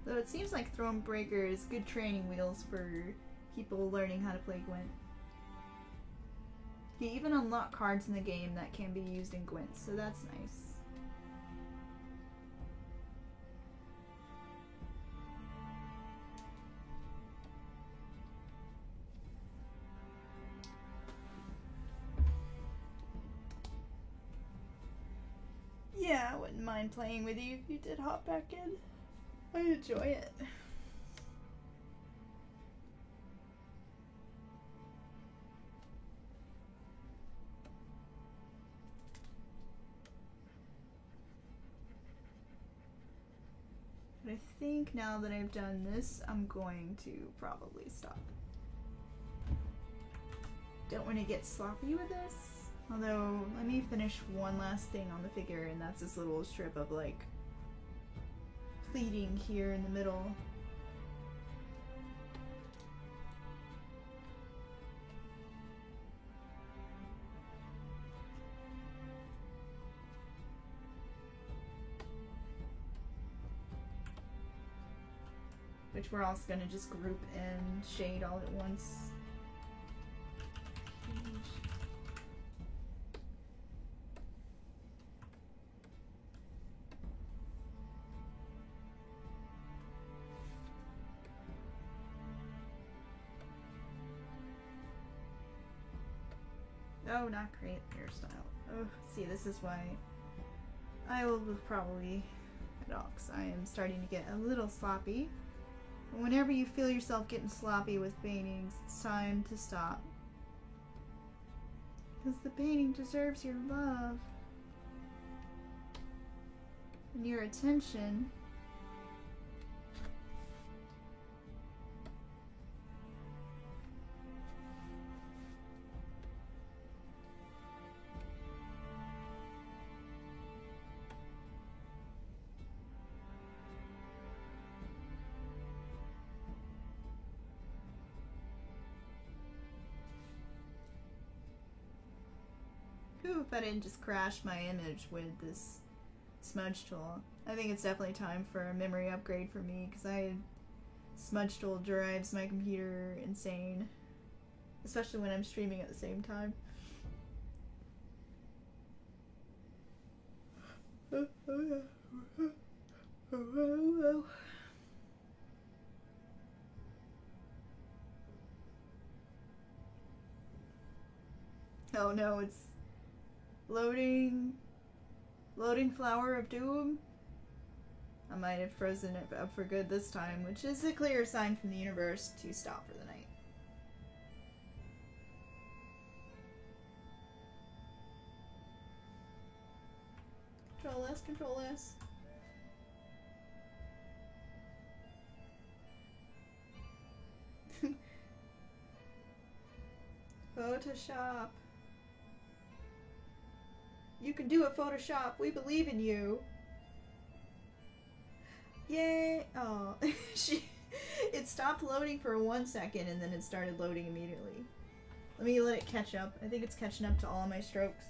Though it seems like Thronebreaker is good training wheels for people learning how to play Gwent. You even unlock cards in the game that can be used in Gwent, so that's nice. Yeah, I wouldn't mind playing with you if you did hop back in. I enjoy it. But I think now that I've done this, I'm going to probably stop. Don't want to get sloppy with this. Although, let me finish one last thing on the figure, and that's this little strip of, like, pleating here in the middle. Which we're also going to just group and shade all at once. Oh, not great hairstyle. Oh, see, this is why I will probably head off, because I am starting to get a little sloppy. And whenever you feel yourself getting sloppy with paintings, it's time to stop. Because the painting deserves your love. And your attention. Whew. if I didn't just crash my image with this smudge tool. I think it's definitely time for a memory upgrade for me, because smudge tool drives my computer insane. Especially when I'm streaming at the same time. Oh no, it's loading Flower of Doom. I might have frozen it up for good this time, which is a clear sign from the universe to stop for the night. Control S, Control S. Photoshop. You can do it, Photoshop. We believe in you. Yay! Oh, it stopped loading for 1 second and then it started loading immediately. Let me let it catch up. I think it's catching up to all my strokes.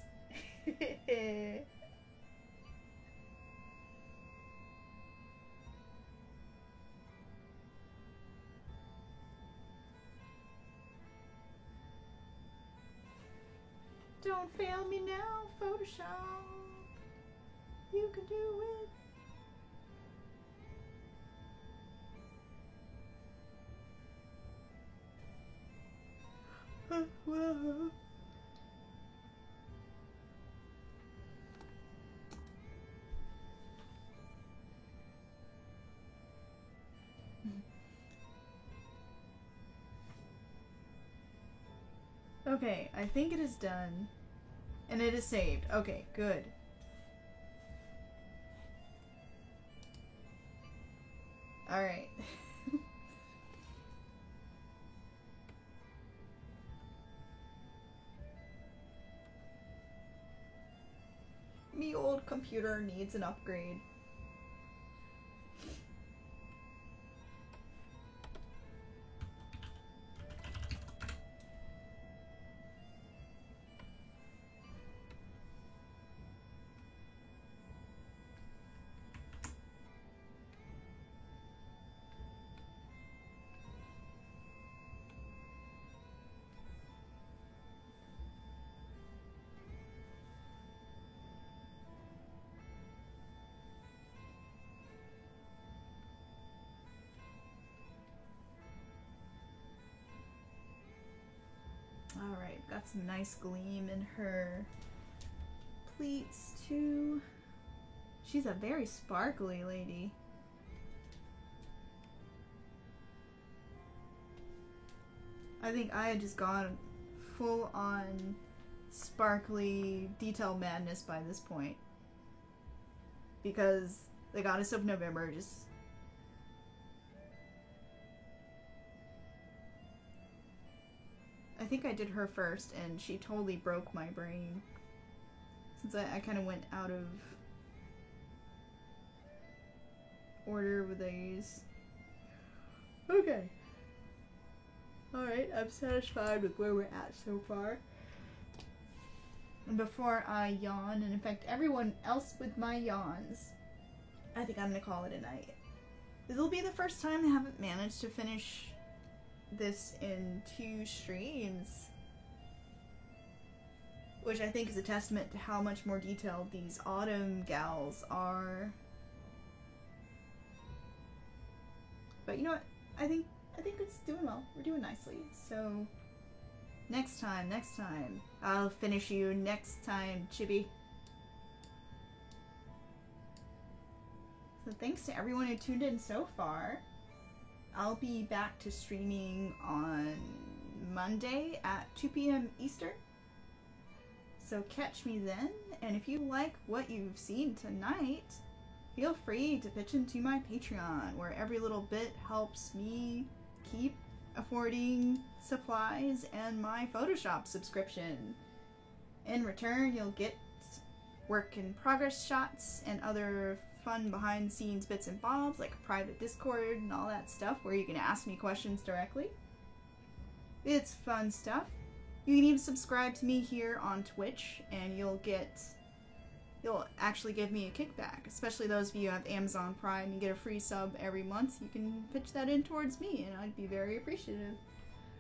Don't fail me now, Photoshop. You can do it. Whoa. Okay, I think it is done. And it is saved. Okay, good. Alright. Me old computer needs an upgrade. Alright, got some nice gleam in her pleats too. She's a very sparkly lady. I think I had just gone full on sparkly detail madness by this point. Because the Goddess of November just... I think I did her first, and she totally broke my brain. Since I kind of went out of order with these. Okay. Alright, I'm satisfied with where we're at so far. And before I yawn and infect everyone else with my yawns, I think I'm gonna call it a night. This will be the first time I haven't managed to finish this in 2 streams, which I think is a testament to how much more detailed these autumn gals are. But you know what? I think it's doing well. We're doing nicely. So next time, I'll finish you next time, Chibi. So thanks to everyone who tuned in so far. I'll be back to streaming on Monday at 2 p.m. Eastern. So catch me then, and if you like what you've seen tonight, feel free to pitch into my Patreon, where every little bit helps me keep affording supplies and my Photoshop subscription. In return, you'll get work in progress shots and other fun behind the scenes bits and bobs, like a private Discord and all that stuff where you can ask me questions directly. It's fun stuff. You can even subscribe to me here on Twitch, and you'll actually give me a kickback, especially those of you who have Amazon Prime. You get a free sub every month. You can pitch that in towards me, and I'd be very appreciative.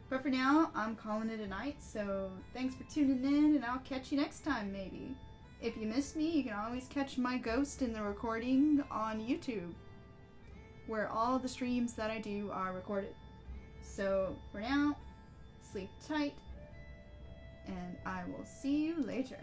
But for now, I'm calling it a night, so thanks for tuning in, and I'll catch you next time, maybe. If you missed me, you can always catch my ghost in the recording on YouTube, where all the streams that I do are recorded. So, for now, sleep tight, and I will see you later.